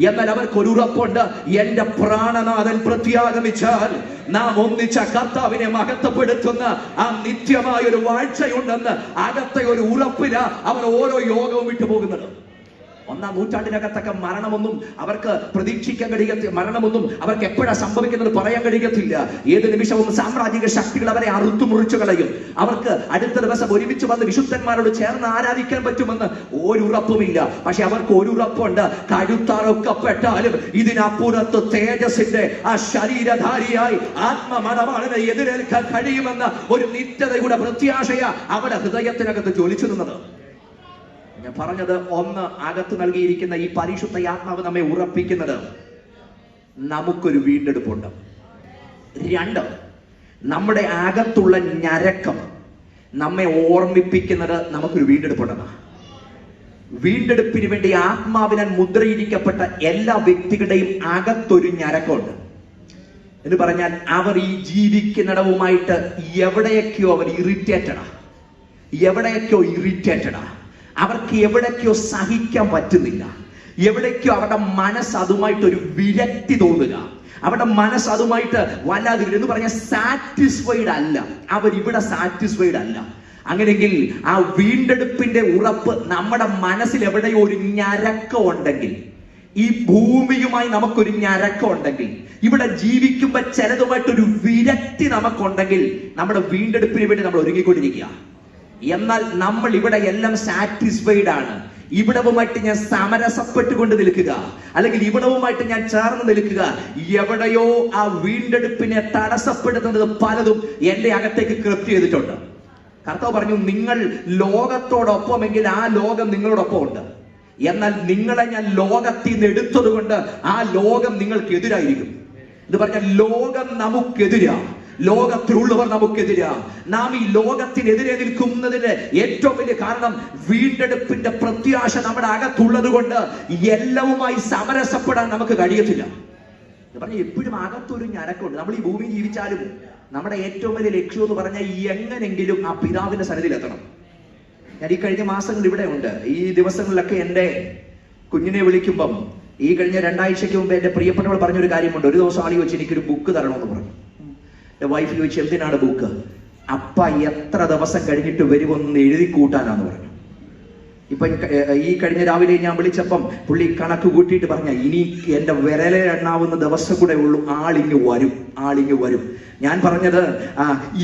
എന്നാൽ അവർക്കൊരു ഉറപ്പുണ്ട്, എന്റെ പ്രാണനാഥൻ പ്രത്യാഗമിച്ചാൽ നാം ഒന്നിച്ച കർത്താവിനെ മഹത്വപ്പെടുത്തുന്ന ആ നിത്യമായ ഒരു വാഴ്ചയുണ്ടെന്ന് അകത്തെ ഒരു ഉറപ്പില അവർ ഓരോ യോഗവും വിട്ടു പോകുന്നത്. ഒന്നാം നൂറ്റാണ്ടിനകത്തൊക്കെ മരണമൊന്നും അവർക്ക് പ്രതീക്ഷിക്കാൻ കഴിയത്തില്ല. മരണമൊന്നും അവർക്ക് എപ്പോഴാണ് സംഭവിക്കുന്നത് പറയാൻ കഴിയത്തില്ല. ഏത് നിമിഷവും സാമ്രാജ്യിക ശക്തികൾ അവരെ അറുത്തുമുറിച്ചു കളയും. അവർക്ക് അടുത്ത ദിവസം ഒരുമിച്ച് വന്ന് വിശുദ്ധന്മാരോട് ചേർന്ന് ആരാധിക്കാൻ പറ്റുമെന്ന് ഒരു ഉറപ്പുമില്ല. പക്ഷെ അവർക്ക് ഒരു ഉറപ്പുണ്ട്, കഴുത്താറൊക്കെ പെട്ടാലും ഇതിനപ്പുറത്ത് തേജസ്സിന്റെ ആ ശരീരധാരിയായി ആത്മമണവാളനെ എതിരേൽക്കാൻ കഴിയുമെന്ന ഒരു നിത്യതയുടെ പ്രത്യാശയ അവരുടെ ഹൃദയത്തിനകത്ത് ജ്വലിച്ചു നിന്നത്. ഞാൻ പറഞ്ഞത്, ഒന്ന്, അകത്ത് നൽകിയിരിക്കുന്ന ഈ പരിശുദ്ധ ആത്മാവ് നമ്മെ ഉറപ്പിക്കുന്നത് നമുക്കൊരു വീണ്ടെടുപ്പുണ്ട്. രണ്ട്, നമ്മുടെ അകത്തുള്ള ഞരക്കം നമ്മെ ഓർമ്മിപ്പിക്കുന്നത് നമുക്കൊരു വീണ്ടെടുപ്പുണ്ടെന്ന്. വീണ്ടെടുപ്പിന് വേണ്ടി ആത്മാവിനാൽ മുദ്രയിരിക്കപ്പെട്ട എല്ലാ വ്യക്തികളുടെയും അകത്തൊരു ഞരക്കമുണ്ട്. എന്ന് പറഞ്ഞാൽ അവർ ഈ ജീവിക്കുന്നിടവുമായിട്ട് എവിടെയൊക്കെയോ അവർ ഇറിറ്റേറ്റഡാ, അവർക്ക് എവിടേക്കോ സഹിക്കാൻ പറ്റുന്നില്ല, എവിടേക്കോ അവരുടെ മനസ്സ് അതുമായിട്ടൊരു വിരക്തി തോന്നുക, അവരുടെ മനസ്സ് അതുമായിട്ട് വല്ലാതെ എന്ന് പറഞ്ഞാൽ സാറ്റിസ്ഫൈഡ് അല്ല, അവരിവിടെ സാറ്റിസ്ഫൈഡ് അല്ല. അങ്ങനെയെങ്കിൽ ആ വീണ്ടെടുപ്പിന്റെ ഉറപ്പ് നമ്മുടെ മനസ്സിൽ എവിടെയോ ഒരു ഞരക്കം ഉണ്ടെങ്കിൽ, ഈ ഭൂമിയുമായി നമുക്കൊരു ഞരക്കം ഉണ്ടെങ്കിൽ, ഇവിടെ ജീവിക്കുമ്പോ ചിലതുമായിട്ടൊരു വിരക്തി നമുക്കുണ്ടെങ്കിൽ നമ്മുടെ വീണ്ടെടുപ്പിന് വേണ്ടി നമ്മൾ ഒരുങ്ങിക്കൊണ്ടിരിക്കുക. എന്നാൽ നമ്മൾ ഇവിടെ എല്ലാം സാറ്റിസ്ഫൈഡ് ആണ്, ഇവിടവുമായിട്ട് ഞാൻ സമരസപ്പെട്ടുകൊണ്ട് നിൽക്കുക, അല്ലെങ്കിൽ ഇവിടവുമായിട്ട് ഞാൻ ചേർന്ന് നിൽക്കുക, എവിടെയോ ആ വീണ്ടെടുപ്പിനെ തടസ്സപ്പെടുത്തുന്നത് പലതും എന്റെ അകത്തേക്ക് ക്രിപ്റ്റ് ചെയ്തിട്ടുണ്ട്. കർത്താവ് പറഞ്ഞു, നിങ്ങൾ ലോകത്തോടൊപ്പമെങ്കിൽ ആ ലോകം നിങ്ങളോടൊപ്പം ഉണ്ട്. എന്നാൽ നിങ്ങളെ ഞാൻ ലോകത്തിൽ നിന്ന് എടുത്തത് കൊണ്ട് ആ ലോകം നിങ്ങൾക്ക് എതിരായിരിക്കും. എന്ന് പറഞ്ഞാൽ ലോകം നമുക്കെതിരാ, ലോകത്തിലുള്ളവർ നമുക്കെതിരാ. നാം ഈ ലോകത്തിനെതിരെ നിൽക്കുന്നതിന് ഏറ്റവും വലിയ കാരണം വീണ്ടെടുപ്പിന്റെ പ്രത്യാശ നമ്മുടെ അകത്തുള്ളത് കൊണ്ട് എല്ലാവുമായി സമരസപ്പെടാൻ നമുക്ക് കഴിയത്തില്ല. എന്ന് പറഞ്ഞാൽ എപ്പോഴും അകത്തൊരു ഞരക്കമുണ്ട്. നമ്മൾ ഈ ഭൂമിയിൽ ജീവിച്ചാലും നമ്മുടെ ഏറ്റവും വലിയ ലക്ഷ്യം എന്ന് പറഞ്ഞാൽ എങ്ങനെങ്കിലും ആ പിതാവിന്റെ സന്നിധിയിൽ എത്തണം. ഞാൻ ഈ കഴിഞ്ഞ മാസങ്ങൾ ഇവിടെ ഉണ്ട്. ഈ ദിവസങ്ങളിലൊക്കെ എൻ്റെ കുഞ്ഞിനെ വിളിക്കുമ്പം ഈ കഴിഞ്ഞ 2 ആഴ്ചയ്ക്ക് മുമ്പ് എൻ്റെ പ്രിയപ്പെട്ടവൾ പറഞ്ഞൊരു കാര്യമുണ്ട്. ഒരു ദിവസം ആളി വെച്ച് എനിക്കൊരു ബുക്ക് തരണമെന്ന് പറഞ്ഞു. എൻ്റെ വൈഫ് ചോദിച്ചു, എന്തിനാണ് ബുക്ക്? അപ്പ എത്ര ദിവസം കഴിഞ്ഞിട്ട് വരുമെന്ന് എഴുതി കൂട്ടാനാന്ന് പറഞ്ഞു. ഇപ്പൊ ഈ കഴിഞ്ഞ രാവിലെ ഞാൻ വിളിച്ചപ്പം പുള്ളി കണക്ക് കൂട്ടിയിട്ട് പറഞ്ഞ, ഇനി എന്റെ വിരലെ എണ്ണാവുന്ന ദിവസം കൂടെ ഉള്ളൂ, ആളിങ്ങ് വരും. ഞാൻ പറഞ്ഞത്,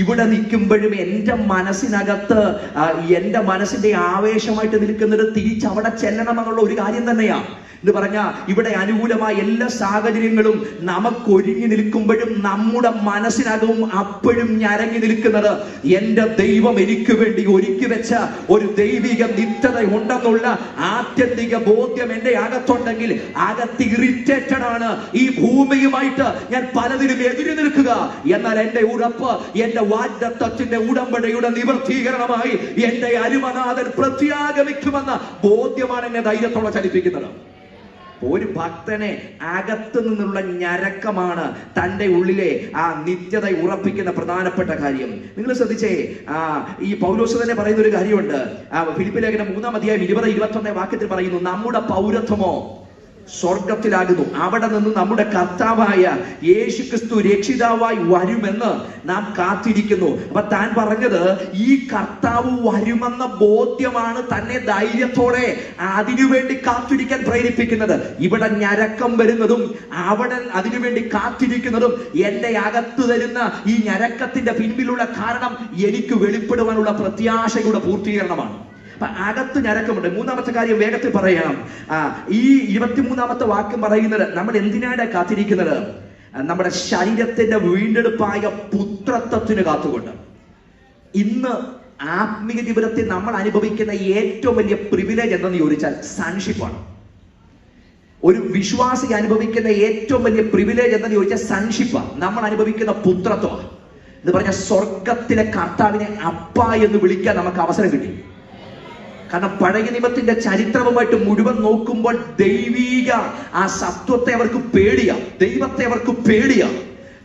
ഇവിടെ നിൽക്കുമ്പോഴും എൻ്റെ മനസ്സിനകത്ത് എൻ്റെ മനസ്സിന്റെ ആവേശമായിട്ട് നിൽക്കുന്നത് തിരിച്ചവിടെ ചെല്ലണമെന്നുള്ള ഒരു കാര്യം തന്നെയാണ്. എന്ന് പറഞ്ഞാൽ ഇവിടെ അനുകൂലമായ എല്ലാ സാഹചര്യങ്ങളും നമുക്കൊരുങ്ങി നിൽക്കുമ്പോഴും നമ്മുടെ മനസ്സിനകവും അപ്പോഴും ഞരങ്ങി നിൽക്കുന്നത് എൻ്റെ ദൈവം എനിക്ക് വേണ്ടി ഒരുക്കി വെച്ച ഒരു ദൈവിക നിത്യത ഉണ്ടെന്നുള്ള ആത്യന്തിക ബോധ്യം എൻ്റെ അകത്തുണ്ടെങ്കിൽ അകത്ത് ഇറിറ്റേറ്റഡ് ആണ്. ഈ ഭൂമിയുമായിട്ട് ഞാൻ പലതിലും എതിര് നിൽക്കുക. എന്നാൽ എൻ്റെ ഉറപ്പ്, എൻ്റെ വാഗ്ദത്തത്തിന്റെ ഉടമ്പടിയുടെ നിവർത്തീകരണമായി എൻ്റെ അരുമനാഥൻ പ്രത്യാഗമിക്കുമെന്ന ബോധ്യമാണ് എന്നെ ധൈര്യത്തോടെ ചലിപ്പിക്കുന്നത്. ഒരു ഭക്തനെ അകത്തു നിന്നുള്ള ഞരക്കമാണ് തൻ്റെ ഉള്ളിലെ ആ നിത്യത ഉറപ്പിക്കുന്ന പ്രധാനപ്പെട്ട കാര്യം. നിങ്ങൾ ശ്രദ്ധിച്ചേ, ഈ പൗലോസ് തന്നെ പറയുന്ന ഒരു കാര്യമുണ്ട്. ഫിലിപ്പി ലേഖനം 3-ാം അധ്യായം 20-21 വാക്യത്തിൽ പറയുന്നു, നമ്മുടെ പൗരത്വമോ സ്വർഗത്തിലാകുന്നു, അവിടെ നിന്ന് നമ്മുടെ കർത്താവായ യേശുക്രിസ്തു രക്ഷിതാവായി വരുമെന്ന് നാം കാത്തിരിക്കുന്നു. അപ്പൊ താൻ പറഞ്ഞത്, ഈ കർത്താവ് വരുമെന്ന ബോധ്യമാണ് തന്നെ ധൈര്യത്തോടെ അതിനുവേണ്ടി കാത്തിരിക്കാൻ പ്രേരിപ്പിക്കുന്നത്. ഇവിടെ ഞരക്കം വരുന്നതും അവിടെ അതിനുവേണ്ടി കാത്തിരിക്കുന്നതും എൻ്റെ അകത്ത് തരുന്ന ഈ ഞരക്കത്തിന്റെ പിൻപിലുള്ള കാരണം എനിക്ക് വെളിപ്പെടുവാനുള്ള പ്രത്യാശയുടെ പൂർത്തീകരണമാണ്. അകത്ത് ഞരക്കമുണ്ട്. 3-ാമത്തെ കാര്യം വേഗത്തിൽ പറയാം. ഈ 23-ാമത്തെ വാക്യം പറയുന്നത്, നമ്മൾ എന്തിനാണ് കാത്തിരിക്കുന്നത്? നമ്മുടെ ശരീരത്തിന്റെ വീണ്ടെടുപ്പായ പുത്രത്വത്തിന് കാത്തുകൊണ്ട്. ഇന്ന് ആത്മീയ ജീവിതത്തിൽ നമ്മൾ അനുഭവിക്കുന്ന ഏറ്റവും വലിയ പ്രിവിലേജ് എന്തെന്ന് ചോദിച്ചാൽ സൺഷിപ്പാണ്. ഒരു വിശ്വാസി അനുഭവിക്കുന്ന ഏറ്റവും വലിയ പ്രിവിലേജ് എന്തെന്ന് ചോദിച്ചാൽ സൺഷിപ്പാണ്. നമ്മൾ അനുഭവിക്കുന്ന പുത്രത്വമാണ്. എന്ന് പറഞ്ഞാൽ സ്വർഗത്തിലെ കർത്താവിനെ അപ്പ എന്ന് വിളിക്കാൻ നമുക്ക് അവസരം കിട്ടി. കാരണം പഴയ നിയമത്തിന്റെ ചരിത്രവുമായിട്ട് മുഴുവൻ നോക്കുമ്പോൾ ദൈവീക ആ സത്വത്തെ അവർക്ക് പേടിയാ, ദൈവത്തെ അവർക്ക് പേടിയാ.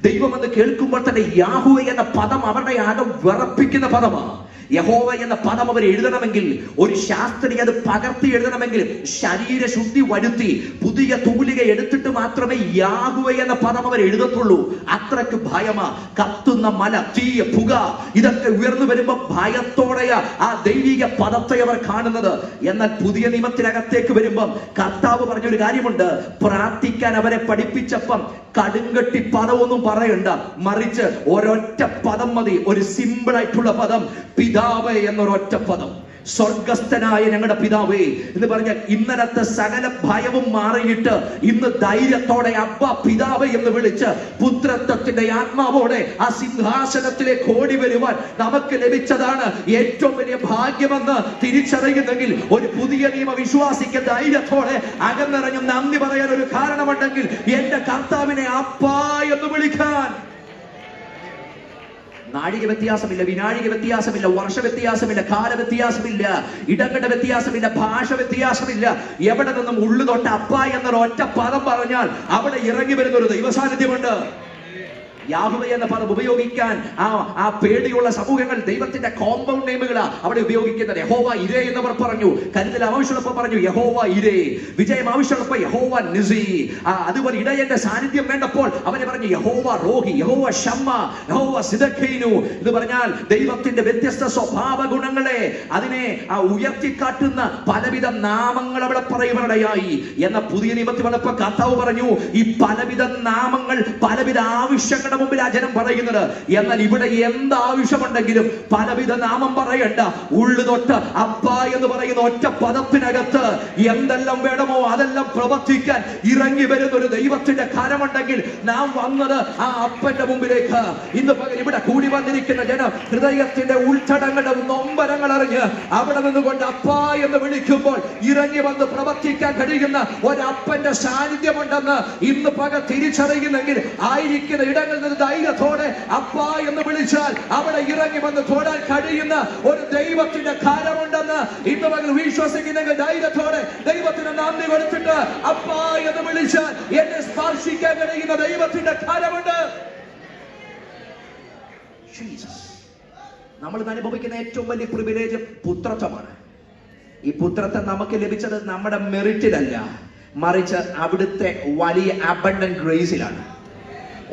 ദൈവം എന്ന് കേൾക്കുമ്പോൾ തന്നെ യാഹുവേ എന്ന പദം അവരുടെ ആകെ വിറപ്പിക്കുന്ന പദമാണ്. യഹോവ എന്ന പദം അവർ എഴുതണമെങ്കിൽ, ഒരു ശാസ്ത്രി അത് പകർത്തി എഴുതണമെങ്കിൽ ശരീരശുദ്ധി വരുത്തി പുതിയ തൂലിക എടുത്തിട്ട് മാത്രമേ യാഹ്വേ എന്ന പദം അവർ എഴുതത്തുള്ളൂ. അത്രയ്ക്ക് ഭയമാ. കത്തുന്ന മല, തീയ, പുക, ഇതൊക്കെ ഉയർന്നു വരുമ്പോ ഭയത്തോടെയാ ആ ദൈവിക പദത്തെ അവർ കാണുന്നത്. എന്നാൽ പുതിയ നിയമത്തിനകത്തേക്ക് വരുമ്പം കർത്താവ് പറഞ്ഞൊരു കാര്യമുണ്ട്. പ്രാർത്ഥിക്കാൻ അവരെ പഠിപ്പിച്ചപ്പം കടുങ്കട്ടി പദമൊന്നും പറയണ്ട, മറിച്ച് ഒരൊറ്റ പദം മതി. ഒരു സിമ്പിൾ ആയിട്ടുള്ള പദം, പിതാവേ എന്നൊരൊറ്റ പദം. സ്വർഗസ്ഥനായ ഞങ്ങളുടെ പിതാവേ എന്ന് പറഞ്ഞാൽ ഇന്നലത്തെ സകല ഭയവും മാറിയിട്ട് ഇന്ന് ധൈര്യത്തോടെ അബ്ബ പിതാവേ എന്ന് വിളിച്ച് പുത്രത്വത്തിന്റെ ആത്മാവോടെ ആ സിംഹാസനത്തിലേക്ക് ഓടി വരുവാൻ നമുക്ക് ലഭിച്ചതാണ് ഏറ്റവും വലിയ ഭാഗ്യമെന്ന് തിരിച്ചറിയുന്നെങ്കിൽ, ഒരു പുതിയ നിയമ വിശ്വാസിക്ക് ധൈര്യത്തോടെ അകന്നിറങ്ങി നന്ദി പറയാൻ ഒരു കാരണമുണ്ടെങ്കിൽ എന്റെ കർത്താവിനെ അപ്പാ എന്ന് വിളിക്കാൻ. നാഴിക വ്യത്യാസമില്ല, വിനാഴിക വ്യത്യാസമില്ല, വർഷ വ്യത്യാസമില്ല, കാല വ്യത്യാസമില്ല, ഇടങ്ങളുടെ വ്യത്യാസമില്ല, ഭാഷ വ്യത്യാസമില്ല. എവിടെ നിന്നും ഉള്ളു തൊട്ട് അപ്പ എന്നൊരു ഒറ്റ പദം പറഞ്ഞാൽ അവിടെ ഇറങ്ങി വരുന്ന ഒരു ദൈവ സാന്നിധ്യമുണ്ട്. യാഹ്വേ എന്ന പദം ഉപയോഗിക്കാൻ ആ പേടിയുള്ള സമൂഹങ്ങൾ ദൈവത്തിന്റെ കോമ്പൗണ്ട് നെയിമുകളാ അവിടെ ഉപയോഗിക്കുന്നത്. യഹോവ ഇരേ എന്നവർ പറഞ്ഞു. കരുതൽ ആവശ്യമുള്ളപ്പോ പറഞ്ഞു യഹോവ ഇരേ. വിജയം ആവശ്യമുള്ളപ്പോ യഹോവ നിസി. അതുപോലെ ഇടയന്റെ സാന്നിധ്യം വേണ്ടപ്പോൾ അവനെ പറഞ്ഞു യഹോവ റോഹി, യഹോവ ഷമ്മ, യഹോവ സിദഖീനു. എന്ന് പറഞ്ഞാൽ ദൈവത്തിന്റെ വ്യത്യസ്ത സ്വഭാവ ഗുണങ്ങളെ അതിനെ ഉയർത്തിക്കാട്ടുന്ന പലവിധ നാമങ്ങൾ അവിടെ പറയുവാനിടയായി. എന്ന പുതിയ നിയമത്തിൽ വന്നപ്പോ കർത്താവ് പറഞ്ഞു ഈ പലവിധ നാമങ്ങൾ പലവിധ ആവശ്യങ്ങളുടെ മുമ്പിൽ ആ ജനം പറയുന്നത്. എന്നാൽ ഇവിടെ എന്താവശ്യമുണ്ടെങ്കിലും പലവിധ നാമം പറയണ്ട, ഉള്ളു തൊട്ട് അപ്പ എന്ന് പറയുന്ന ഒറ്റ പദത്തിനകത്ത് എന്തെല്ലാം വേണമോ അതെല്ലാം പ്രവർത്തിക്കാൻ ഇറങ്ങി വരുന്ന ഒരു ദൈവത്തിന്റെ കരമുണ്ടെങ്കിൽ നാം വന്നത് ആ അപ്പന്റെ മുമ്പിലേക്ക്. ഇന്ന് പകൽ ഇവിടെ കൂടി വന്നിരിക്കുന്ന ജനം ഹൃദയത്തിന്റെ ഉൾച്ചടങ്ങളുടെ നൊമ്പരങ്ങൾ അറിഞ്ഞ് അവിടെ നിന്നുകൊണ്ട് അപ്പ എന്ന് വിളിക്കുമ്പോൾ ഇറങ്ങി വന്ന് പ്രവർത്തിക്കാൻ കഴിയുന്ന ഒരപ്പന്റെ സാന്നിധ്യമുണ്ടെന്ന് ഇന്ന് പകൽ തിരിച്ചറിയുന്നെങ്കിൽ ആയിരിക്കുന്ന ഇടങ്ങളിൽ ധൈര്യത്തോടെ അപ്പ എന്ന് വിളിച്ചാൽ അവിടെ ഇറങ്ങി വന്ന് തൊടാൻ കഴിയുന്ന ഒരു ദൈവത്തിന്റെ കരമുണ്ടെന്ന് ഇന്ന് പകൽ വിശ്വസിക്കുന്നെങ്കിൽ ധൈര്യത്തോടെ ദൈവത്തിന് നന്ദി കൊടുത്തിട്ട് അപ്പ എന്ന് വിളിച്ചാൽ എന്നെ സ്പർശിക്കാൻ കഴിയുന്ന ദൈവത്തിന്റെ കരമുണ്ട്. നമ്മൾ അനുഭവിക്കുന്ന ഏറ്റവും വലിയ പ്രിവിലേജ് പുത്രത്വമാണ്. ഈ പുത്രത്വം നമുക്ക് ലഭിച്ചത് നമ്മുടെ മെറിറ്റിലല്ല, മറിച്ച് അവിടുത്തെ വലിയ അബണ്ടന്റ് ഗ്രേസിലാണ്.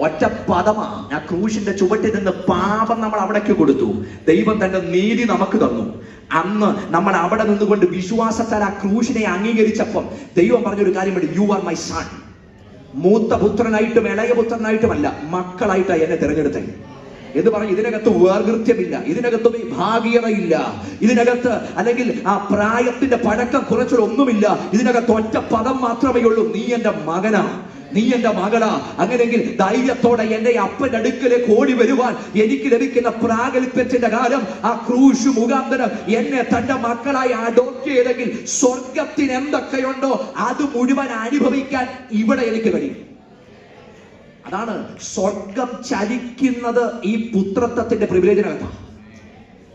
ഒറ്റ പദമാ. ആ ക്രൂശിന്റെ ചുവട്ടിൽ നിന്ന് പാപം നമ്മൾ അവിടേക്ക് കൊടുത്തു, ദൈവം തന്റെ നീതി നമുക്ക് തന്നു. അന്ന് നമ്മൾ അവിടെ നിന്നുകൊണ്ട് വിശ്വാസത്താൽ ആ ക്രൂശിനെ അംഗീകരിച്ചപ്പം ദൈവം പറഞ്ഞൊരു കാര്യമുണ്ട്, യു ആർ മൈ സൺ. മൂത്ത പുത്രനായിട്ടും ഇളയ പുത്രനായിട്ടുമല്ല, മക്കളായിട്ടാണ് എന്നെ തിരഞ്ഞെടുത്തത് എന്ന് പറഞ്ഞ് ഇതിനകത്ത് വേർകൃത്യമില്ല, ഇതിനകത്ത് വിഭാഗീയതയില്ല, ഇതിനകത്ത് അല്ലെങ്കിൽ ആ പ്രായത്തിന്റെ പഴക്കം കുറച്ചൊന്നുമില്ല. ഇതിനകത്ത് ഒറ്റ പദം മാത്രമേ ഉള്ളൂ, നീ എന്റെ മകനാ, നീ എന്റെ മകളാ. അങ്ങനെയെങ്കിൽ ധൈര്യത്തോടെ എന്റെ അപ്പന്റെ അടുക്കലേക്ക് ഓടി വരുവാൻ എനിക്ക് ലഭിക്കുന്ന പ്രാഗൽഭ്യത്തിന്റെ കാലം ആ ക്രൂശ് മുഖാന്തരം എന്നെ തന്റെ മക്കളായി അഡോപ്റ്റ് ചെയ്തെങ്കിൽ സ്വർഗത്തിന് എന്തൊക്കെയുണ്ടോ അത് മുഴുവൻ അനുഭവിക്കാൻ ഇവിടെ എനിക്ക് കഴിയും. അതാണ് സ്വർഗം ചലിക്കുന്നത് ഈ പുത്രത്വത്തിന്റെ പ്രിവിലേജിനകത്താണ്.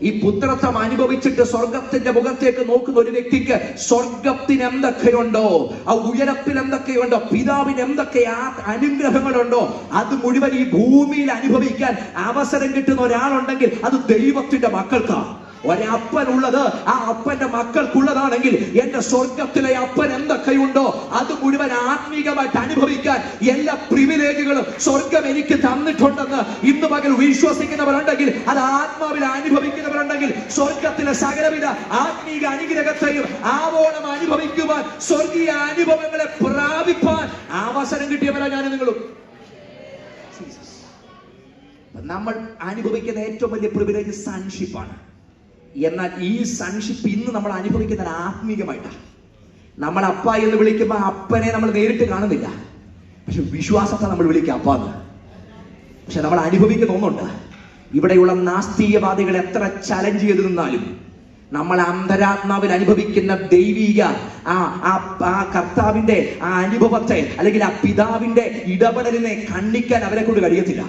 ഈ പുത്രത്വം അനുഭവിച്ചിട്ട് സ്വർഗത്തിന്റെ മുഖത്തേക്ക് നോക്കുന്ന ഒരു വ്യക്തിക്ക് സ്വർഗത്തിന് എന്തൊക്കെയുണ്ടോ, ആ ഉയരത്തിൽ എന്തൊക്കെയുണ്ടോ, പിതാവിന് എന്തൊക്കെ അനുഗ്രഹങ്ങളുണ്ടോ അത് മുഴുവൻ ഈ ഭൂമിയിൽ അനുഭവിക്കാൻ അവസരം കിട്ടുന്ന ഒരാളുണ്ടെങ്കിൽ അത് ദൈവത്തിന്റെ മക്കൾക്കാണ്. ഒരപ്പനുള്ളത് ആ അപ്പന്റെ മക്കൾക്കുള്ളതാണെങ്കിൽ എന്റെ സ്വർഗത്തിലെ അപ്പൻ എന്തൊക്കെയുണ്ടോ അത് മുഴുവൻ ആത്മീകമായിട്ട് അനുഭവിക്കാൻ എല്ലാ പ്രിവിലേജുകളും സ്വർഗം എനിക്ക് തന്നിട്ടുണ്ടെന്ന് ഇന്ന് പകൽ വിശ്വസിക്കുന്നവരുണ്ടെങ്കിൽ, അത് ആത്മാവിൽ അനുഭവിക്കുന്നവരുണ്ടെങ്കിൽ സ്വർഗത്തിലെ സകലവിധ ആത്മീക അനുഗ്രഹത്തെയും ആവോളം അനുഭവിക്കുവാൻ, സ്വർഗീയ അനുഭവങ്ങളെ പ്രാപിപ്പാൻ അവസരം കിട്ടിയവരാ ഞാൻ നിങ്ങളും. നമ്മൾ അനുഭവിക്കുന്ന ഏറ്റവും വലിയ പ്രിവിലേജ് സൺഷിപ്പാണ്. എന്നാൽ ഈ സൺഷിപ്പ് ഇന്ന് നമ്മൾ അനുഭവിക്കുന്നത് ആത്മീകമായിട്ടാണ്. നമ്മൾ അപ്പ എന്ന് വിളിക്കുമ്പോൾ അപ്പനെ നമ്മൾ നേരിട്ട് കാണുന്നില്ല, പക്ഷെ വിശ്വാസത്തെ നമ്മൾ വിളിക്കുക അപ്പാന്ന്. പക്ഷെ നമ്മൾ അനുഭവിക്കുന്ന ഒന്നുണ്ട്, ഇവിടെയുള്ള നാസ്തീയവാദികൾ എത്ര ചലഞ്ച് ചെയ്ത് നിന്നാലും നമ്മൾ അന്തരാത്മാവിൽ അനുഭവിക്കുന്ന ദൈവിക ആ കർത്താവിന്റെ ആ അനുഭവത്തെ അല്ലെങ്കിൽ ആ പിതാവിന്റെ ഇടപെടലിനെ കണ്ണിക്കാൻ അവരെ കൊണ്ട് കഴിയത്തില്ല.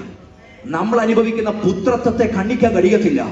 നമ്മൾ അനുഭവിക്കുന്ന പുത്രത്വത്തെ കണ്ണിക്കാൻ കഴിയത്തില്ല.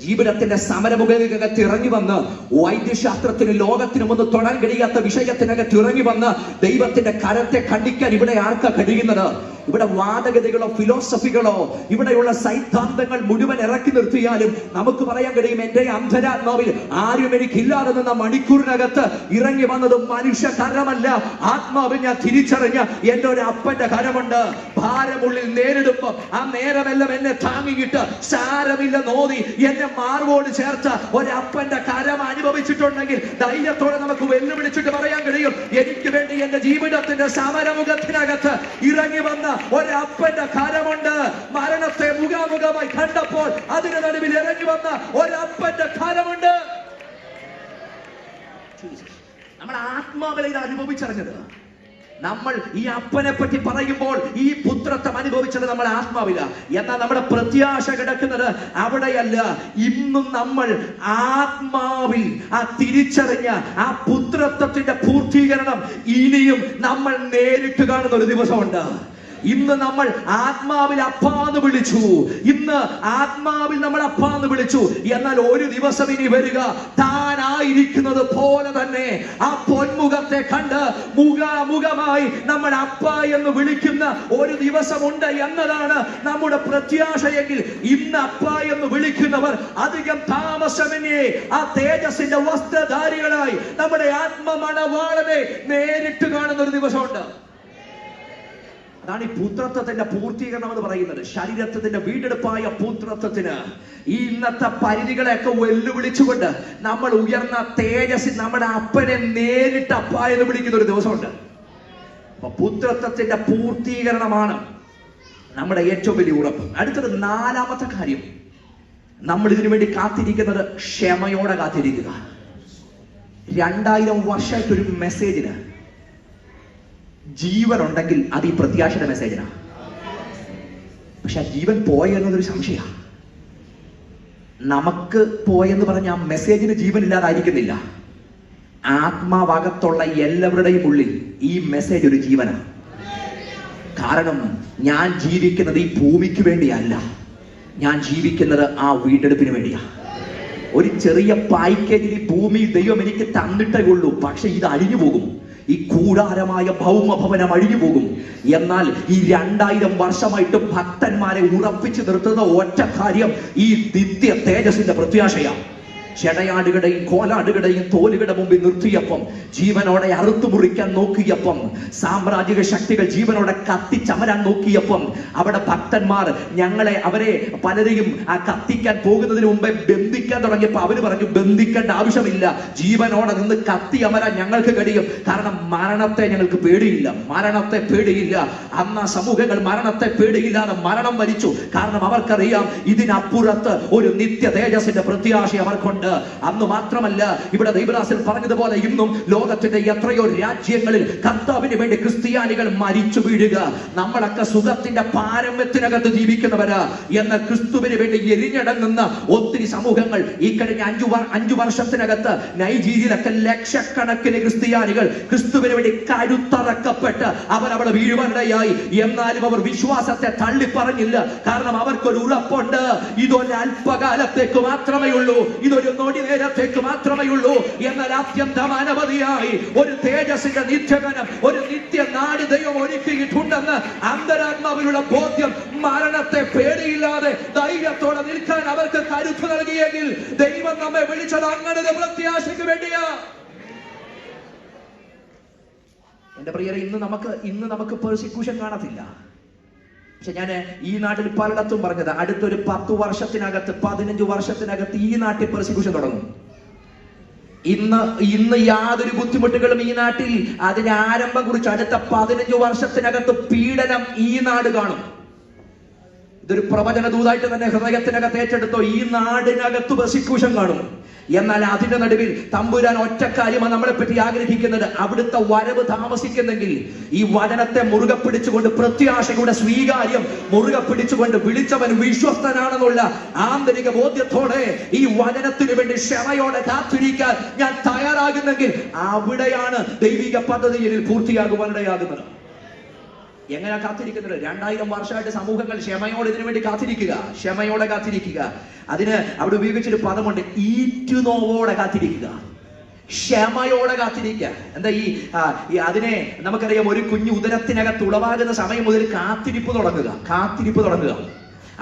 ജീവിതത്തിന്റെ സമരമുഖത്തിനകത്ത് ഇറങ്ങി വന്ന് വൈദ്യശാസ്ത്രത്തിന് ലോകത്തിനും ഒന്ന് തൊടാൻ കഴിയാത്ത വിഷയത്തിനകത്ത് ഇറങ്ങി വന്ന് ദൈവത്തിന്റെ കരത്തെ ഖണ്ഡിക്കാൻ ഇവിടെ ആർക്കാ കഴിയുന്നത്? ഇവിടെ വാദഗതികളോ ഫിലോസഫികളോ ഇവിടെയുള്ള സൈദ്ധാന്തങ്ങൾ മുഴുവൻ ഇറക്കി നിർത്തിയാലും നമുക്ക് പറയാൻ കഴിയും, എന്റെ അന്ധരാത്മാവിൽ ആരും എനിക്കില്ലാതെ നിന്ന മണിക്കൂറിനകത്ത് ഇറങ്ങി വന്നത് മനുഷ്യ കരമല്ല, ആത്മാവിൽ ഞാൻ തിരിച്ചറിഞ്ഞ എന്റെ ഒരു അപ്പന്റെ കരമുണ്ട്. ഭാരമുള്ളിൽ നേരിടുമ്പോ ആ നേരമെല്ലാം എന്നെ താങ്ങിയിട്ട് സാരമില്ല നോതി എന്നെ മാർവോട് ചേർത്ത ഒരപ്പന്റെ കരം അനുഭവിച്ചിട്ടുണ്ടെങ്കിൽ ധൈര്യത്തോടെ നമുക്ക് വെല്ലുവിളിച്ചിട്ട് പറയാൻ കഴിയും, എനിക്ക് വേണ്ടി എന്റെ ജീവിതത്തിന്റെ സമരമുഖത്തിനകത്ത് ഇറങ്ങി വന്ന ഒരപ്പന്റെ കരമുണ്ട്. മരണത്തെ മുഖാമുഖമായി കണ്ടപ്പോൾ അതിന് നടുവിൽ ഇറങ്ങി വന്ന ഒരപ്പന്റെ കരമുണ്ട്. നമ്മൾ ആത്മാവിലെ ഇത് അനുഭവിച്ചറിഞ്ഞത്. നമ്മൾ ഈ അപ്പനെ പറ്റി പറയുമ്പോൾ ഈ പുത്രത്വം അനുഭവിച്ചത് നമ്മൾ ആത്മാവില. എന്നാൽ നമ്മുടെ പ്രത്യാശ കിടക്കുന്നത് അവിടെയല്ല. ഇന്നും നമ്മൾ ആത്മാവിൽ ആ തിരിച്ചറിഞ്ഞ ആ പുത്രത്വത്തിന്റെ പൂർത്തീകരണം ഇനിയും നമ്മൾ നേരിട്ട് കാണുന്ന ഒരു ദിവസമുണ്ട്. ഇന്ന് നമ്മൾ ആത്മാവിൽ അപ്പാന്ന് വിളിച്ചു, ഇന്ന് ആത്മാവിൽ നമ്മൾ അപ്പാന്ന് വിളിച്ചു. എന്നാൽ ഒരു ദിവസം ഇനി വരിക, താനായിരിക്കുന്നത് പോലെ തന്നെ ആ പൊന്മുഖത്തെ കണ്ട് മുഖാമുഖമായി നമ്മൾ അപ്പ എന്ന് വിളിക്കുന്ന ഒരു ദിവസമുണ്ട് എന്നതാണ് നമ്മുടെ പ്രത്യാശയെങ്കിൽ ഇന്ന് അപ്പ എന്ന് വിളിക്കുന്നവർ അധികം താമസമെന്നേ ആ തേജസ്സിന്റെ വസ്ത്രധാരികളായി നമ്മുടെ ആത്മമണവാളനെ നേരിട്ട് കാണുന്ന ഒരു ദിവസമുണ്ട്. അതാണ് ഈ പുത്രത്വത്തിന്റെ പൂർത്തീകരണം എന്ന് പറയുന്നത്. ശരീരത്തിന്റെ വീണ്ടെടുപ്പായ പുത്രത്വത്തിന് ഈ ഇന്നത്തെ പരിധികളെയൊക്കെ വെല്ലുവിളിച്ചുകൊണ്ട് നമ്മൾ ഉയർന്ന തേജസ്സിൽ നമ്മുടെ അപ്പനെ നേരിട്ട് അപ്പ എന്ന് വിളിക്കുന്ന ഒരു ദിവസമുണ്ട്. അപ്പൊ പുത്രത്വത്തിന്റെ പൂർത്തീകരണമാണ് നമ്മുടെ ഏറ്റവും വലിയ ഉറപ്പ്. അടുത്തത് നാലാമത്തെ കാര്യം, നമ്മൾ ഇതിനു വേണ്ടി കാത്തിരിക്കുന്നത് ക്ഷമയോടെ കാത്തിരിക്കുക. 2000 വർഷമായിട്ടൊരു മെസ്സേജിന് ജീവൻ ഉണ്ടെങ്കിൽ അത് ഈ പ്രത്യാശയുടെ മെസ്സേജിനാ. പക്ഷെ ആ ജീവൻ പോയെന്നതൊരു സംശയമാണ്. നമുക്ക് പോയെന്ന് പറഞ്ഞ ആ മെസ്സേജിന് ജീവൻ ഇല്ലാതായിരിക്കുന്നില്ല. ആത്മാവകത്തുള്ള എല്ലാവരുടെയും ഉള്ളിൽ ഈ മെസ്സേജ് ഒരു ജീവനാണ്. കാരണം ഞാൻ ജീവിക്കുന്നത് ഈ ഭൂമിക്ക് വേണ്ടിയല്ല, ഞാൻ ജീവിക്കുന്നത് ആ വീണ്ടെടുപ്പിന് വേണ്ടിയാ. ഒരു ചെറിയ പാക്കേജിൽ ഈ ഭൂമി ദൈവം എനിക്ക് തന്നിട്ടേ ഉള്ളൂ, പക്ഷെ ഇത് അഴിഞ്ഞു പോകും. ഈ കൂടാരമായ ഭൗമഭവനം അഴിഞ്ഞു പോകും. എന്നാൽ ഈ 2000 വർഷമായിട്ട് ഭക്തന്മാരെ ഉറപ്പിച്ചു നിർത്തുന്ന ഒറ്റ കാര്യം ഈ നിത്യ തേജസ്സിന്റെ പ്രത്യാശയാണ്. ചെടയാടുകളുടെയും കോലാടുകളുടെയും തോലുകളുടെ മുമ്പിൽ നിർത്തിയപ്പം, ജീവനോടെ അറുത്തു മുറിക്കാൻ നോക്കിയപ്പം, സാമ്രാജ്യിക ശക്തികൾ ജീവനോടെ കത്തിച്ചമരാൻ നോക്കിയപ്പം, അവിടെ ഭക്തന്മാർ അവരെ പലരെയും ആ കത്തിക്കാൻ പോകുന്നതിന് മുമ്പേ ബന്ധിക്കാൻ തുടങ്ങിയപ്പോൾ അവര് പറഞ്ഞു, ബന്ധിക്കേണ്ട ആവശ്യമില്ല, ജീവനോടെ നിന്ന് കത്തി അമരാൻ ഞങ്ങൾക്ക് കഴിയും. കാരണം മരണത്തെ ഞങ്ങൾക്ക് പേടിയില്ല, മരണത്തെ പേടിയില്ല. അന്ന് സമൂഹങ്ങൾ മരണത്തെ പേടിയില്ലാതെ മരണം വരിച്ചു. കാരണം അവർക്കറിയാം ഇതിനപ്പുറത്ത് ഒരു നിത്യ തേജസ്സിന്റെ പ്രത്യാശ അവർക്കുണ്ട്. അന്ന് മാത്രമല്ല, ഇവിടെ ദൈവദാസൻ പറഞ്ഞതുപോലെ ഇന്നും ലോകത്തിന്റെ എത്രയോ രാജ്യങ്ങളിൽ കർത്താവിന് വേണ്ടി ക്രിസ്ത്യാനികൾ മരിച്ചു വീഴുക. നമ്മളൊക്കെ സുഖത്തിന്റെ പാരമ്യത്തിനകത്ത് ജീവിക്കുന്നവരാ. എന്നാൽ ക്രിസ്തുവിന് വേണ്ടി എരിഞ്ഞടങ്ങുന്ന ഒത്തിരി സമൂഹങ്ങൾ ഈ കഴിഞ്ഞ 5 വർഷത്തിനകത്ത് നൈജീരിയയിലൊക്കെ ലക്ഷക്കണക്കിന് ക്രിസ്ത്യാനികൾ ക്രിസ്തുവിന് വേണ്ടി കരുത്തറക്കപ്പെട്ട് അവരവിടെ വീഴുവാനിടയായി. എന്നാലും അവർ വിശ്വാസത്തെ തള്ളിപ്പറഞ്ഞില്ല. കാരണം അവർക്കൊരു ഉറപ്പുണ്ട്, ഇതൊരു അല്പകാലത്തേക്ക് മാത്രമേ ഉള്ളൂ, ഇതൊരു നൊടി നേരത്തേക്ക് മാത്രമേ ഉള്ളൂ. എന്നാൽ അത്യന്തം അനവധിയായി ഒരു തേജസ്സിന്റെ നിത്യഗനം, ഒരു നിത്യ നാട് ദൈവം ഒരുക്കിയിട്ടുണ്ടെന്ന് അന്തരാത്മാവിലുള്ള ബോധ്യം മരണത്തെ പേടിയില്ലാതെ ധൈര്യത്തോടെ നിൽക്കാൻ അവർക്ക് കരുത്ത് നൽകിയെങ്കിൽ ദൈവം നമ്മെ വിളിച്ചത് അങ്ങനെ പ്രത്യാശയ്ക്ക് വേണ്ടിയാ. എന്റെ പ്രിയരെ, ഇന്ന് നമുക്ക് പെർസിക്യൂഷൻ കാണത്തില്ല. പക്ഷെ ഞാൻ ഈ നാട്ടിൽ പലയിടത്തും പറഞ്ഞത്, അടുത്തൊരു 10 വർഷത്തിനകത്ത് 15 വർഷത്തിനകത്ത് ഈ നാട്ടിൽ പെർസിക്യൂഷൻ തുടങ്ങും. ഇന്ന് യാതൊരു ബുദ്ധിമുട്ടുകളും ഈ നാട്ടിൽ അതിന്റെ ആരംഭം കുറിച്ച് അടുത്ത 15 വർഷത്തിനകത്ത് പീഡനം ഈ നാട് കാണും. ഇതൊരു പ്രവചന ദൂതായിട്ട് തന്നെ ഹൃദയത്തിനകത്ത് ഏറ്റെടുത്തോ. ഈ നാടിനകത്ത് പെർസിക്യൂഷൻ കാണും. എന്നാൽ അതിന്റെ നടുവിൽ തമ്പുരാൻ ഒറ്റ കാര്യമാണ് നമ്മളെ പറ്റി ആഗ്രഹിക്കുന്നത്, അവിടുത്തെ വരവ് താമസിക്കുന്നെങ്കിൽ ഈ വചനത്തെ മുറുകെ പിടിച്ചുകൊണ്ട്, പ്രത്യാശയുടെ സ്വീകാര്യം മുറുകെ പിടിച്ചുകൊണ്ട്, വിളിച്ചവൻ വിശ്വസ്തനാണെന്നുള്ള ആന്തരിക ബോധ്യത്തോടെ ഈ വചനത്തിന് വേണ്ടി ക്ഷമയോടെ കാത്തിരിക്കാൻ ഞാൻ തയ്യാറാകുന്നെങ്കിൽ അവിടെയാണ് ദൈവിക പദ്ധതിയിൽ പൂർത്തിയാകുവാനിടയാകുന്നത്. എങ്ങനെ കാത്തിരിക്കുന്നത്? 2000 വർഷമായിട്ട് സമൂഹങ്ങൾ ക്ഷമയോടെ ഇതിനു വേണ്ടി കാത്തിരിക്കുക, ക്ഷമയോടെ കാത്തിരിക്കുക. അതിന് അവിടെ ഉപയോഗിച്ചൊരു പദമുണ്ട്, ഈറ്റുനോവോടെ കാത്തിരിക്കുക. ക്ഷമയോടെ കാത്തിരിക്കുക. എന്താ ഈ അതിനെ നമുക്കറിയാം, ഒരു കുഞ്ഞു ഉദരത്തിനകത്ത് ഉളവാകുന്ന സമയം മുതൽ കാത്തിരിപ്പ് തുടങ്ങുക.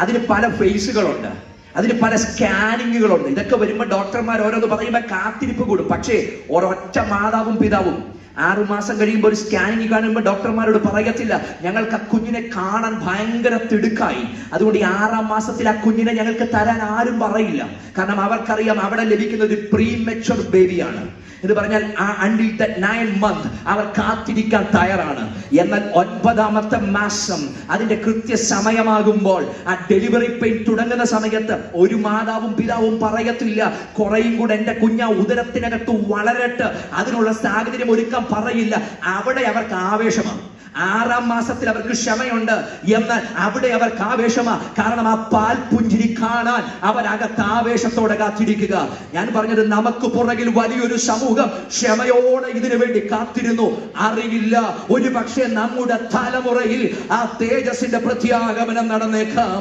അതിന് പല ഫേസുകളുണ്ട്, അതിന് പല സ്കാനിങ്ങുകളുണ്ട്. ഇതൊക്കെ വരുമ്പോൾ ഡോക്ടർമാർ ഓരോന്ന് പറയുമ്പോൾ കാത്തിരിപ്പ് കൂടും. പക്ഷേ ഒരൊറ്റ മാതാവും പിതാവും 6 മാസം കഴിയുമ്പോൾ ഒരു സ്കാനിങ് കാണുമ്പോൾ ഡോക്ടർമാരോട് പറയത്തില്ല, ഞങ്ങൾക്ക് ആ കുഞ്ഞിനെ കാണാൻ ഭയങ്കര തിടുക്കായി, അതുകൊണ്ട് ഈ 6ാം മാസത്തിൽ ആ കുഞ്ഞിനെ ഞങ്ങൾക്ക് തരാൻ ആരും പറയില്ല. കാരണം അവർക്കറിയാം അവിടെ ലഭിക്കുന്ന ഒരു പ്രീമെച്വർ ബേബിയാണ് എന്ന് പറഞ്ഞാൽ until that 9 month അവർ കാത്തിരിക്കാൻ തയ്യാറാണ്. എന്നാൽ 9ാമത്തെ മാസം അതിന്റെ കൃത്യസമയമാകുമ്പോൾ ആ ഡെലിവറി പെയിൻ തുടങ്ങുന്ന സമയത്ത് ഒരു മാതാവും പിതാവും പറയത്തില്ല, കുറേയും കൂടെ എന്റെ കുഞ്ഞ ഉദരത്തിനകത്ത് വളരട്ട്, അതിനുള്ള സാഹചര്യം ഒരുക്കാൻ പറയില്ല. അവിടെ അവർക്ക് ആവേശമാണ്. 6ാം മാസത്തിൽ അവർക്ക് ക്ഷമയുണ്ട്, എന്നാൽ അവിടെ അവർക്ക് ആവേശമാ. കാരണം ആ പാൽ പുഞ്ചിരി കാണാൻ അവരകത്ത് ആവേശത്തോടെ കാത്തിരിക്കുക. ഞാൻ പറഞ്ഞത്, നമുക്ക് പുറകിൽ വലിയൊരു സമൂഹം ക്ഷമയോടെ ഇതിനു വേണ്ടി കാത്തിരുന്നു. അറിയില്ല, ഒരു പക്ഷേ നമ്മുടെ തലമുറയിൽ ആ തേജസ്സിന്റെ പ്രത്യാഗമനം നടന്നേക്കാം.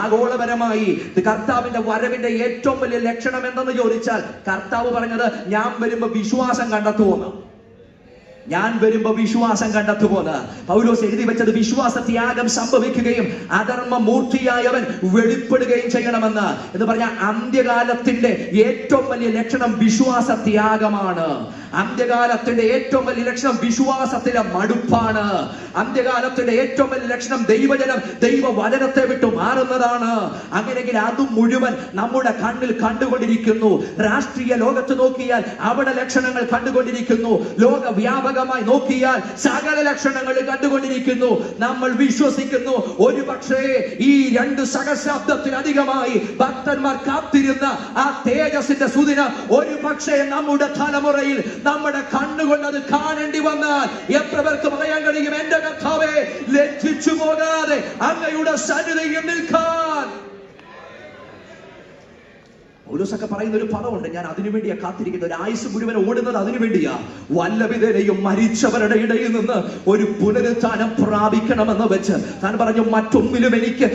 ആഗോളപരമായി കർത്താവിന്റെ വരവിന്റെ ഏറ്റവും വലിയ ലക്ഷണം എന്തെന്ന് ചോദിച്ചാൽ, കർത്താവ് പറഞ്ഞത്, ഞാൻ വരുമ്പോ വിശ്വാസം കണ്ടെത്തുമെന്ന്. പൗലോസ് എഴുതി വെച്ചത്, വിശ്വാസത്യാഗം സംഭവിക്കുകയും അധർമ്മ മൂർത്തിയായവൻ വെളിപ്പെടുകയും ചെയ്യണമെന്ന്. എന്ന് പറഞ്ഞാൽ അന്ത്യകാലത്തിന്റെ ഏറ്റവും വലിയ ലക്ഷണം വിശ്വാസത്യാഗമാണ്. അന്ത്യകാലത്തിന്റെ ഏറ്റവും വലിയ ലക്ഷണം വിശ്വാസത്തിലെ മടുപ്പാണ്. അന്ത്യകാലത്തിന്റെ ഏറ്റവും വലിയ ലക്ഷണം ദൈവജനം ദൈവവചനത്തെ വിട്ടു മാറുന്നതാണ്. അങ്ങനെയെങ്കിൽ അതും മുഴുവൻ നമ്മുടെ കണ്ണിൽ കണ്ടുകൊണ്ടിരിക്കുന്നു. രാഷ്ട്രീയ ലോകത്ത് നോക്കിയാൽ അവിടെ ലക്ഷണങ്ങൾ കണ്ടുകൊണ്ടിരിക്കുന്നു. ലോകവ്യാപകമായി നോക്കിയാൽ സകല ലക്ഷണങ്ങൾ കണ്ടുകൊണ്ടിരിക്കുന്നു. നമ്മൾ വിശ്വസിക്കുന്നു, ഒരു പക്ഷേ ഈ 2 സഹസ്രാബ്ദത്തിലധികമായി ഭക്തന്മാർ കാത്തിരുന്ന ആ തേജസ്സിന്റെ സുദിനം ഒരു പക്ഷേ നമ്മുടെ തലമുറയിൽ നമ്മുടെ കണ്ണുകൊണ്ട് അത് കാണേണ്ടി വന്നാൽ എത്ര പേർക്ക് പറയാൻ കഴിയും, എന്റെ കർത്താവേ, ലജ്ജിച്ചു പോകാതെ അങ്ങയുടെ സന്നിധിയിൽ നിൽക്കാൻ. പൗലോസൊക്കെ പറയുന്ന ഒരു പദമുണ്ട്, ഞാൻ അതിനുവേണ്ടിയാ കാത്തിരിക്കുന്നത്. ഒരു ആയുസ് മുഴുവൻ ഓടുന്നത് അതിനു വേണ്ടിയാ. വല്ലവിധേനയും മരിച്ചവരുടെ ഇടയിൽ നിന്ന് ഒരു പുനരുത്ഥാനം പ്രാപിക്കണമെന്ന് വെച്ച് താൻ പറഞ്ഞു, മറ്റൊന്നിലും എനിക്ക്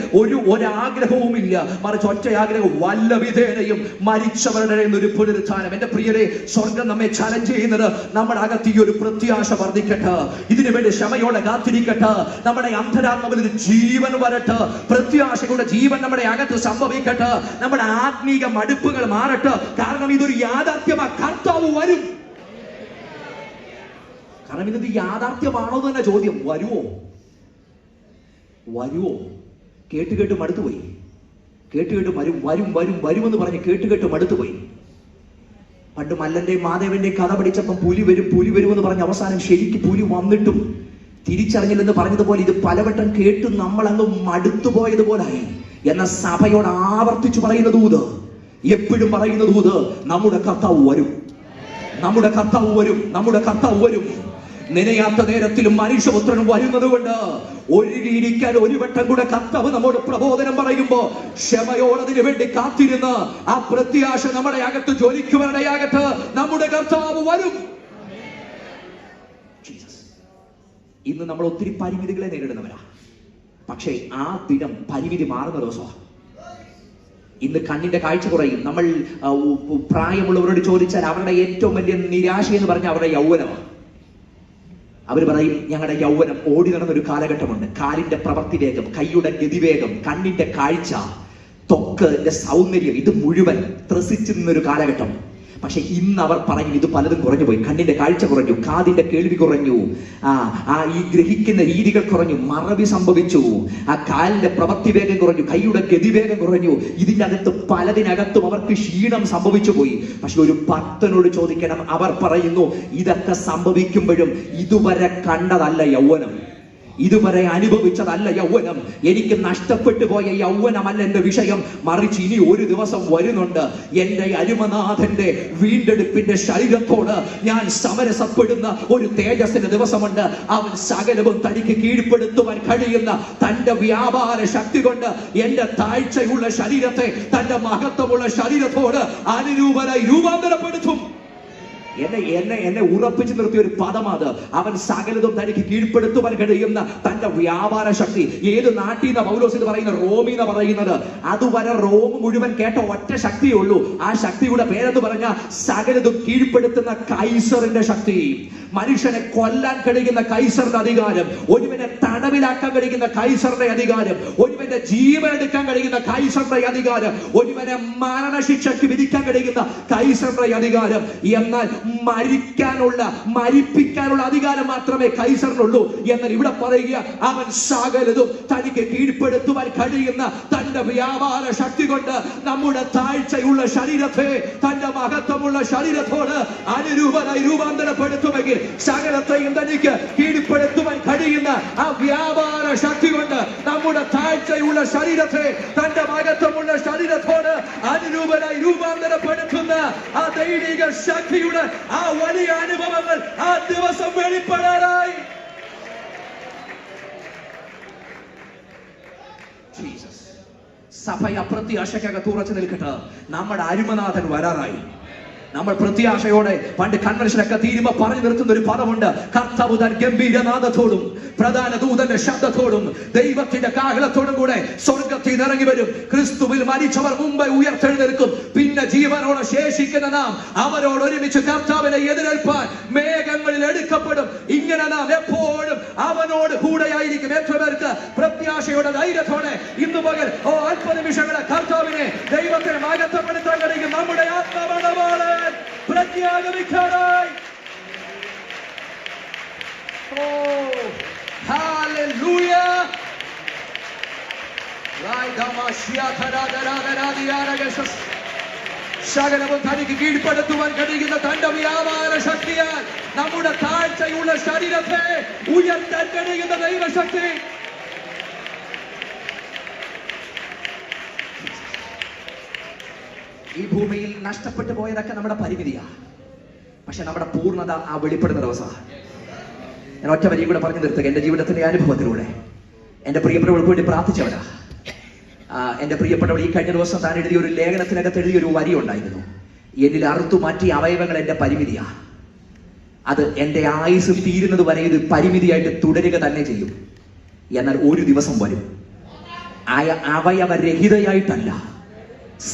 ഒരാഗ്രഹവുമില്ല, മറിച്ച് ഒറ്റ ആഗ്രഹം, വല്ലവിധേനയും മരിച്ചവരുടെ ഇടയിൽ നിന്ന് ഒരു പുനരുത്ഥാനം. എന്റെ പ്രിയരെ, സ്വർഗം നമ്മെ ചലഞ്ച് ചെയ്യുന്നത് നമ്മുടെ അകത്ത് ഈ ഒരു പ്രത്യാശ വർദ്ധിക്കട്ടെ, ഇതിനു വേണ്ടി ക്ഷമയോടെ കാത്തിരിക്കട്ടെ. നമ്മുടെ അന്തരാത്മാവിൽ ഒരു ജീവൻ വരട്ടെ, പ്രത്യാശയുടെ ജീവൻ നമ്മുടെ അകത്ത് സംഭവിക്കട്ടെ, നമ്മുടെ ആത്മീക മടുപ്പ് മാറട്ടെ. കാരണം ഇതൊരു യാഥാർത്ഥ്യമാണ്, കർത്താവ് വരും. കാരണം ഇതൊരു യാഥാർത്ഥ്യമാണോ തന്നെ ചോദ്യം. വരുവോ? കേട്ട് മടുത്തുപോയി. വരുമെന്ന് പറഞ്ഞ് കേട്ട് മടുത്തുപോയി. പണ്ട് മല്ലന്റെയും മാധവന്റെയും കഥ പഠിച്ചപ്പം പുലി വരുമെന്ന് പറഞ്ഞ് അവസാനം ശരിക്ക് പുലി വന്നിട്ടും തിരിച്ചറിഞ്ഞില്ലെന്ന് പറഞ്ഞതുപോലെ ഇത് പലവട്ടം കേട്ടും നമ്മൾ അങ്ങ് മടുത്തുപോയതുപോലായി. എന്ന സഭയോട് ആവർത്തിച്ചു പറയുന്ന ദൂത്, എപ്പോഴും പറയുന്ന ദൂത്, നമ്മുടെ കർത്താവ് വരും. നനയാത്ത നേരത്തിലും മനുഷ്യപുത്രൻ വരുന്നത് കൊണ്ട് ഒരുങ്ങിയിരിക്കാൻ ഒരു വട്ടം കൂടെ കർത്താവ് നമ്മോട് പ്രബോധനം പറയുമ്പോ ക്ഷമയോടതിനു വേണ്ടി കാത്തിരുന്ന് ആ പ്രത്യാശ നമ്മുടെ അകത്ത് ജ്വലിക്കുവാനിടയാകട്ടെ. നമ്മുടെ കർത്താവ് വരും. ഇന്ന് നമ്മൾ ഒത്തിരി പരിമിതികളെ നേരിടുന്നവരാ, പക്ഷേ ആ ദിനം പരിമിതി മാറുന്ന ദിവസമാണ്. ഇന്ന് കണ്ണിന്റെ കാഴ്ച കുറയും. നമ്മൾ പ്രായമുള്ളവരോട് ചോദിച്ചാൽ അവരുടെ ഏറ്റവും വലിയ നിരാശ എന്ന് പറഞ്ഞാൽ അവരുടെ യൗവനമാണ്. അവർ പറയും, ഞങ്ങളുടെ യൗവനം ഓടി നടന്നൊരു കാലഘട്ടമുണ്ട്. കാലിന്റെ പ്രവൃത്തി വേഗം, കൈയുടെ ഗതിവേഗം, കണ്ണിന്റെ കാഴ്ച, ത്വക്കിന്റെ സൗന്ദര്യം, ഇത് മുഴുവൻ ത്രസിച്ചു നിന്നൊരു കാലഘട്ടം. പക്ഷെ ഇന്ന് അവർ പറയും, ഇത് പലതും കുറഞ്ഞു പോയി. കണ്ണിന്റെ കാഴ്ച കുറഞ്ഞു, കാതിന്റെ കേൾവി കുറഞ്ഞു, ഈ ഗ്രഹിക്കുന്ന രീതികൾ കുറഞ്ഞു, മറവി സംഭവിച്ചു, ആ കാലിന്റെ പ്രവൃത്തി വേഗം കുറഞ്ഞു, കൈയുടെ ഗതിവേഗം കുറഞ്ഞു. ഇതിന്റെ അകത്ത് പലതിനകത്തും അവർക്ക് ക്ഷീണം സംഭവിച്ചു പോയി. പക്ഷെ ഒരു ഭക്തനോട് ചോദിക്കണം, അവർ പറയുന്നു, ഇതൊക്കെ സംഭവിക്കുമ്പോഴും ഇതുവരെ കണ്ടതല്ല യൗവനം, ഇതുവരെ അനുഭവിച്ചതല്ല യൗവനം. എനിക്ക് നഷ്ടപ്പെട്ടു പോയ യൗവനമല്ല എന്റെ വിഷയം, മറിച്ച് ഇനി ഒരു ദിവസം വരുന്നുണ്ട്. എന്റെ അരുമനാഥന്റെ വീണ്ടെടുപ്പിന്റെ ശരീരത്തോട് ഞാൻ സമരസപ്പെടുന്ന ഒരു തേജസ്സിന്റെ ദിവസമുണ്ട്. അവൻ സകലവും തനിക്ക് കീഴ്പ്പെടുത്തുവാൻ കഴിയുന്ന തന്റെ വ്യാപാര ശക്തി കൊണ്ട് എന്റെ താഴ്ചയുള്ള ശരീരത്തെ തന്റെ മഹത്വമുള്ള ശരീരത്തോട് അനുരൂപനായി രൂപാന്തരപ്പെടുത്തും. എന്നെ ഉറപ്പിച്ചു നിർത്തിയ ഒരു പദം അത്. അവൻ സകലതും തനിക്ക് കീഴ്പ്പെടുത്തുവാൻ കഴിയുന്ന തന്റെ വ്യാപാര ശക്തി. ഏത് നാട്ടിൽ നിന്ന് പൗലോസ് എന്ന് പറയുന്നത്? റോമിൽ നിന്ന് പറയുന്നത്. അതുവരെ റോം മുഴുവൻ കേട്ട ഒറ്റ ശക്തിയേ ഉള്ളൂ. ആ ശക്തിയുടെ പേരെന്ന് പറഞ്ഞ സകലതും കീഴ്പ്പെടുത്തുന്ന കൈസറിന്റെ ശക്തി. മനുഷ്യനെ കൊല്ലാൻ കഴിയുന്ന കൈസറിന്റെ അധികാരം, ഒരുവനെ തടവിലാക്കാൻ കഴിയുന്ന കൈസറിന്റെ അധികാരം, ഒരുവന്റെ ജീവൻ എടുക്കാൻ കഴിയുന്ന കൈസറിന്റെ അധികാരം, ഒരുവനെ മരണശിക്ഷയ്ക്ക് വിധിക്കാൻ കഴിയുന്ന കൈസറിന്റെ അധികാരം. എന്നാൽ മരിപ്പിക്കാനുള്ള അധികാരം മാത്രമേ കൈസറിനുള്ളൂ. എന്നാൽ ഇവിടെ പറയുക, അവൻ സകലതും തനിക്ക് കീഴ്പ്പെടുത്തുവാൻ കഴിയുന്ന തന്റെ വ്യാപാര ശക്തി കൊണ്ട് നമ്മുടെ താഴ്ചയുള്ള ശരീരത്തെ തന്റെ മഹത്വമുള്ള ശരീരത്തോട് അനുരൂപനായി രൂപാന്തരപ്പെടുത്തുമെങ്കിൽ സകലത്തെയും തനിക്ക് കീഴ്പ്പെടുത്തുവാൻ കഴിയുന്ന ആ വ്യാപാര ശക്തി കൊണ്ട് നമ്മുടെ താഴ്ചയുള്ള ശരീരത്തെ തന്റെ മഹത്വമുള്ള ശരീരത്തോട് അനുരൂപനായി രൂപാന്തരപ്പെടുത്തുന്ന ആ ദൈവിക ശക്തിയുടെ ആ വലിയ അനുഭവങ്ങൾ ആ ദിവസം വെളിപ്പെടാനായി സഭ അപ്രത്യാശക്കകത്ത് ഉറച്ചു നിൽക്കട്ടെ. നമ്മുടെ അരുമനാഥൻ വരാറായി. നമ്മൾ പ്രത്യാശയോടെ പണ്ട് കൺവെൻഷനൊക്കെ തീരുമ്പോ പറഞ്ഞു നിർത്തുന്ന ഒരു പദമുണ്ട്. കർത്താവ് തൻ ഗംഭീരനാദത്തോടും പ്രധാന ദൂതന്റെ ശബ്ദത്തോടും ദൈവത്തിന്റെ കാഹളത്തോടും കൂടെ സ്വർഗത്തിൽ ഇറങ്ങി വരും. ക്രിസ്തുവിൽ മരിച്ചവർ മുമ്പ് ഉയർത്തെഴുന്നേൽക്കും. പിന്നെ ജീവനോടെ ശേഷിക്കുന്ന നാം അവരോട് ഒരുമിച്ച് കർത്താവിനെ എതിരേൽപ്പാൻ മേഘങ്ങളിൽ എടുക്കപ്പെടും. ഇങ്ങനെ നാം എപ്പോഴും അവനോട് കൂടെയായിരിക്കും. എത്ര പേർക്ക് പ്രത്യാശയുടെ ധൈര്യത്തോടെ ഇന്നു പകൽ അല്പനിമിഷങ്ങളെ കർത്താവിനെ ദൈവത്തിന് മഹത്വപ്പെടുത്താൻ കഴിയും. നമ്മുടെ ആത്മാവാണ് പ്രത്യാഗമിക്കാനായി. സകലവും തനിക്ക് കീഴ്പ്പെടുത്തുവാൻ കഴിയുന്ന തന്റെ വ്യാപാര ശക്തിയാൽ നമ്മുടെ താഴ്ചയുള്ള ശരീരത്തെ ഉയർത്താൻ കഴിയുന്ന ദൈവശക്തി. ഈ ഭൂമിയിൽ നഷ്ടപ്പെട്ടു പോയതൊക്കെ നമ്മുടെ പരിമിതിയാണ്. പക്ഷെ നമ്മുടെ പൂർണ്ണത ആ വെളിപ്പെടുന്ന ദിവസമാണ്. ഞാൻ ഒറ്റ വരി കൂടെ പറഞ്ഞു നിർത്തുക. എന്റെ ജീവിതത്തിന്റെ അനുഭവത്തിലൂടെ എന്റെ പ്രിയപ്പെട്ടവർക്ക് വേണ്ടി പ്രാർത്ഥിച്ചവരാ. എന്റെ പ്രിയപ്പെട്ടവർ ഈ കഴിഞ്ഞ ദിവസം താൻ എഴുതിയ ഒരു ലേഖനത്തിനകത്ത് എഴുതിയൊരു വരി ഉണ്ടായിരുന്നു. എന്നിൽ അറുത്തു മാറ്റിയ അവയവങ്ങൾ എന്റെ പരിമിതിയാ. അത് എന്റെ ആയുസ് തീരുന്നത് വരെ ഇത് പരിമിതിയായിട്ട് തുടരുക തന്നെ ചെയ്യും. എന്നാൽ ഒരു ദിവസം വരും, അവയവരഹിതയായിട്ടല്ല,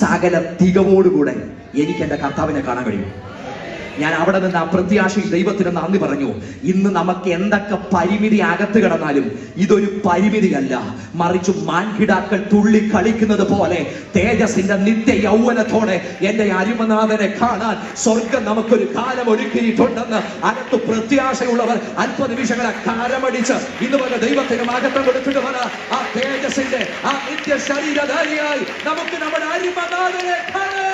സകല തികവോടുകൂടെ എനിക്ക് എന്റെ കർത്താവിനെ കാണാൻ കഴിയും. ഞാൻ അവിടെ നിന്ന് ആ പ്രത്യാശയിൽ ദൈവത്തിന് നന്ദി പറഞ്ഞു. ഇന്ന് നമുക്ക് എന്തൊക്കെ പരിമിതി അകത്ത് കിടന്നാലും ഇതൊരു പരിമിതിയല്ല, മറിച്ച് മാൻകിടാക്കൾ തുള്ളി കളിക്കുന്നത് പോലെ തേജസിന്റെ നിത്യ യൗവനത്തോടെ എന്റെ അരുമനാഥനെ കാണാൻ സ്വർഗം നമുക്കൊരു കാലം ഒരുക്കിയിട്ടുണ്ടെന്ന് അകത്ത് പ്രത്യാശയുള്ളവർ അല്പനിമിഷങ്ങളെ കാരമടിച്ച് ഇന്ന് പോലെ ദൈവത്തിന് മഹത്വം കൊടുത്തിട്ട് പറ. ആ തേജസിന്റെ ആ നിത്യ ശരീരധാരിയായി നമുക്ക് നമ്മുടെ അരുമനാഥനെ കാണാം.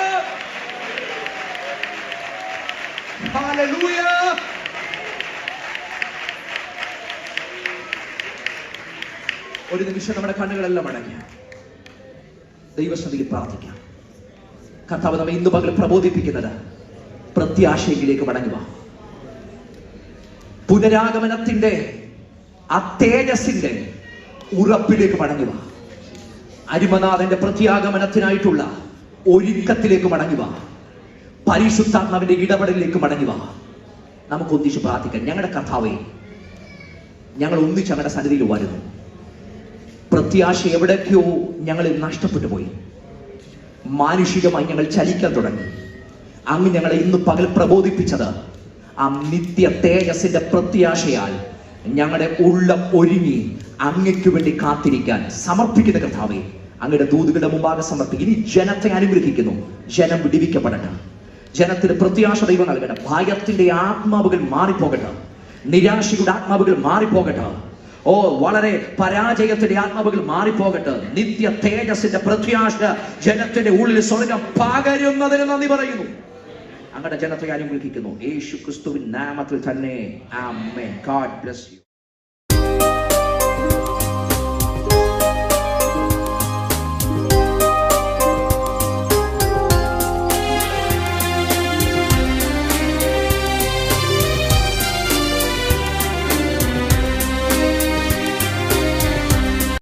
Hallelujah. ഒരു നിമിഷം നമ്മുടെ കണ്ണുകളെല്ലാം അടങ്ങി ദൈവസന്നിധിയിൽ പ്രാർത്ഥിക്കാം. കർത്താവ് നമ്മെ ഇന്ന് പകൽ പ്രബോധിപ്പിക്കുന്നത് പ്രത്യാശയിലേക്ക് മടങ്ങുക. പുനരാഗമനത്തിന്റെ ആ തേജസ്സിന്റെ ഉറപ്പിലേക്ക് മടങ്ങുക. അരുമനാഥന്റെ പ്രത്യാഗമനത്തിനായിട്ടുള്ള ഒരുക്കത്തിലേക്ക് മടങ്ങുക. പരിശുദ്ധാത്മാവിന്റെ ഇടപെടലിലേക്ക് മടങ്ങുക. നമുക്ക് ഒന്നിച്ച് പ്രാർത്ഥിക്കാം. ഞങ്ങളുടെ കർത്താവേ, ഞങ്ങൾ ഒന്നിച്ച് ഞങ്ങളുടെ സന്നിധിയിൽ വരുന്നു. പ്രത്യാശ എവിടേക്കോ ഞങ്ങളിൽ നഷ്ടപ്പെട്ടു പോയി. മാനുഷികമായി ഞങ്ങൾ ചലിക്കാൻ തുടങ്ങി. അങ്ങ് ഞങ്ങളെ ഇന്ന് പകൽ പ്രബോധിപ്പിച്ചത് ആ നിത്യ തേജസ്സിന്റെ പ്രത്യാശയാൽ ഞങ്ങളുടെ ഉള്ളം ഒരുങ്ങി അങ്ങയ്ക്ക് വേണ്ടി കാത്തിരിക്കാൻ സമർപ്പിക്കുന്ന കർത്താവേ, അങ്ങയുടെ ദൂതുകളുടെ മുമ്പാകെ സമർപ്പിക്കും. ഇനി ജനത്തെ അനുഗ്രഹിക്കുന്നു. ജനം വിടിവിക്കപ്പെടട്ടെ. ജനത്തിന് പ്രത്യാശ ദൈവം നൽകട്ടെ. ഭയത്തിന്റെ ആത്മാവുകൾ മാറിപ്പോകട്ടെ. നിരാശയുടെ ആത്മാവുകൾ മാറിപ്പോകട്ടെ. വളരെ പരാജയത്തിന്റെ ആത്മാവുകൾ മാറിപ്പോകട്ടെ. നിത്യ തേജസ്സിന്റെ പ്രത്യാശ ജനത്തിന്റെ ഉള്ളിൽ സ്വർഗം പകരുന്നതിന് നന്ദി പറയുന്നു. അങ്ങയുടെ ജനത്തെ അനുഗ്രഹിക്കുന്നു യേശു ക്രിസ്തുവിൻ നാമത്തിൽ തന്നെ. ആമേൻ. God bless U.